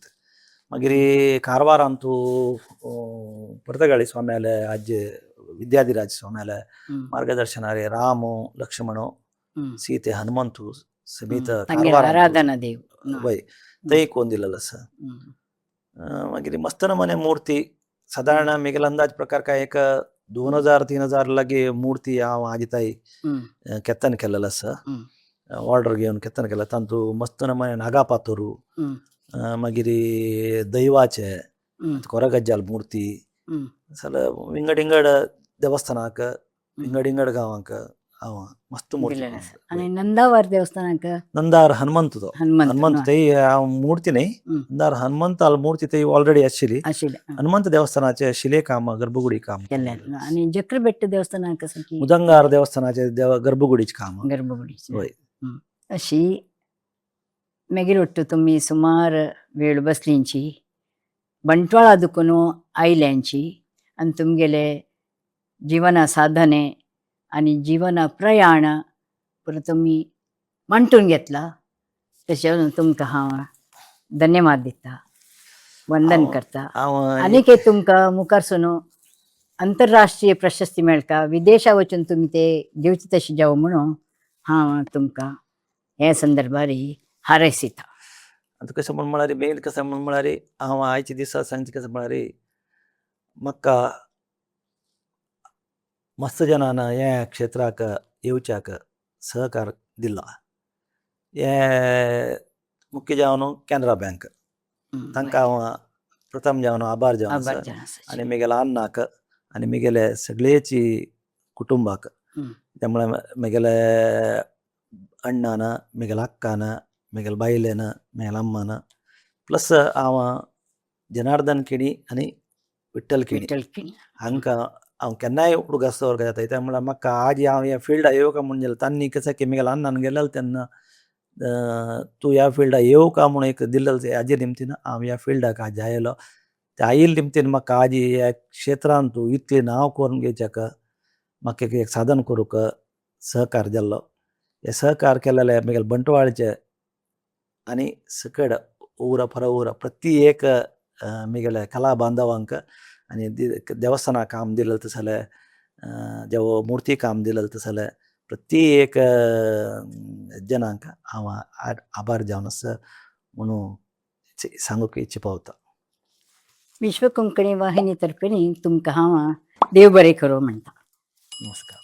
मागीर कारवारांत तूं पर्तगाळी स्वाम्याले आजे विद्याधिराज स्वाम्याले मार्गदर्शनारे राम लक्ष्मण सीते हनुमंतू समेत
आराधना देव
वय थंय करून दिलेलो आसा. मागीर मस्त नमुने मूर्ती साधारण मिगेल अंदाज प्रकार काय एक 2000-3000 लागी मूर्ती हांव आजी ताई केत्तन केलेलो आसा. ऑर्डर घेवन केत्तन केला. तातूंत मस्त नमुने नागापातोरू मागीर दैवाचे कोरगज्जाल मूर्ती जाल्यार विंगड विंगड देवस्थानाक विंगड विंगड गांवांक हांव मस्त मूर्ती.
आणि नंदावार देवस्थानाक
नंदार हनुमंत तो हनुमंत थंय हांव मूर्ती न्ही नंदार हनुमंत मूर्ती थंय ऑलरेडी आशिल्ली. हनुमंत देवस्थानाचे शिले काम गर्भगुडी काम
केल्लें. आणि जक्रबेट्ट देवस्थानाक
मुदंगार देवस्थानाचे गर्भगुडीचें काम
गर्भगुडीचें.
वय
अशी मागीर ಒಟ್ಟು तुम्ही सुमार वेळ बसलींची बंटवाळा दुखून आयल्यांची आणि तुमगेले जीवना साधने आणि जीवना प्रयाण पुरो तुम्ही मांडून घेतला. तशें तुमकां हांव धन्यवाद दिता, वंदन करता. आनीक तुमकां मुखारसून आंतरराष्ट्रीय प्रशस्ती मेळटा. विदेशा वचून तुमी ते घेवची तशी जावं म्हणून हांव तुमकां हे संदर्भार हारयसिता.
आतां कशें म्हण म्हळ्यार मेन कशें म्हण म्हळ्यार हांव आयचे दिसा सांजचे कशें म्हळ्यार म्हाका मस्त जनान ह्या क्षेत्राक येवच्याक सहकार दिला. हे मुख्य जावन कॅनरा बँक तांकां हांव प्रथम जावन आभार जावन आनी म्हगेल्या अन्नाक आनी म्हगेले सगळेची कुटुंबाक त्यामुळे म्हगेले अण्णान म्हगेल्या अक्कान म्हगेल्या बायलेन म्हगेल्या अम्मान प्लस हांव जनार्दन केणी आनी विठ्ठल केणी हांकां हांव केन्नाय उडगासो जाता. त्यामुळे म्हाका आज हांव ह्या फिल्डाक येवं काय म्हणून गेलो तांणी कशें की म्हगेल्या अण्णान गेलेलो तेन्ना तूं ह्या फिल्डाक येवं का म्हणून एक दिल्लेलो. हाजे निमतीन हांव ह्या फिल्डाक आज आयलो. ते आयिल्ले निमतीन म्हाका आज ह्या क्षेत्रांत तूं इतलें नांव करून घेवच्याक म्हाका एक साधन करूंक सहकार जाल्लो. हे सहकार केलेले मिगेल बंटवाळचे आणि सकड ಊರ ಪರ ಊರ ಪ್ರತ್ಯೇಕ मिगेले कला बांधवांक आणि देवस्थाना काम दिलं तसले जेव्हा मूर्ती काम दिलं तसले प्रत्येक जनांक हांव आभार जावन आसा म्हणून सांगूक इच्छा पावता.
विश्व कोंकणी वाहिनी तर्फे तुमकां हांव देव बरें करूं म्हणटा.
नमस्कार.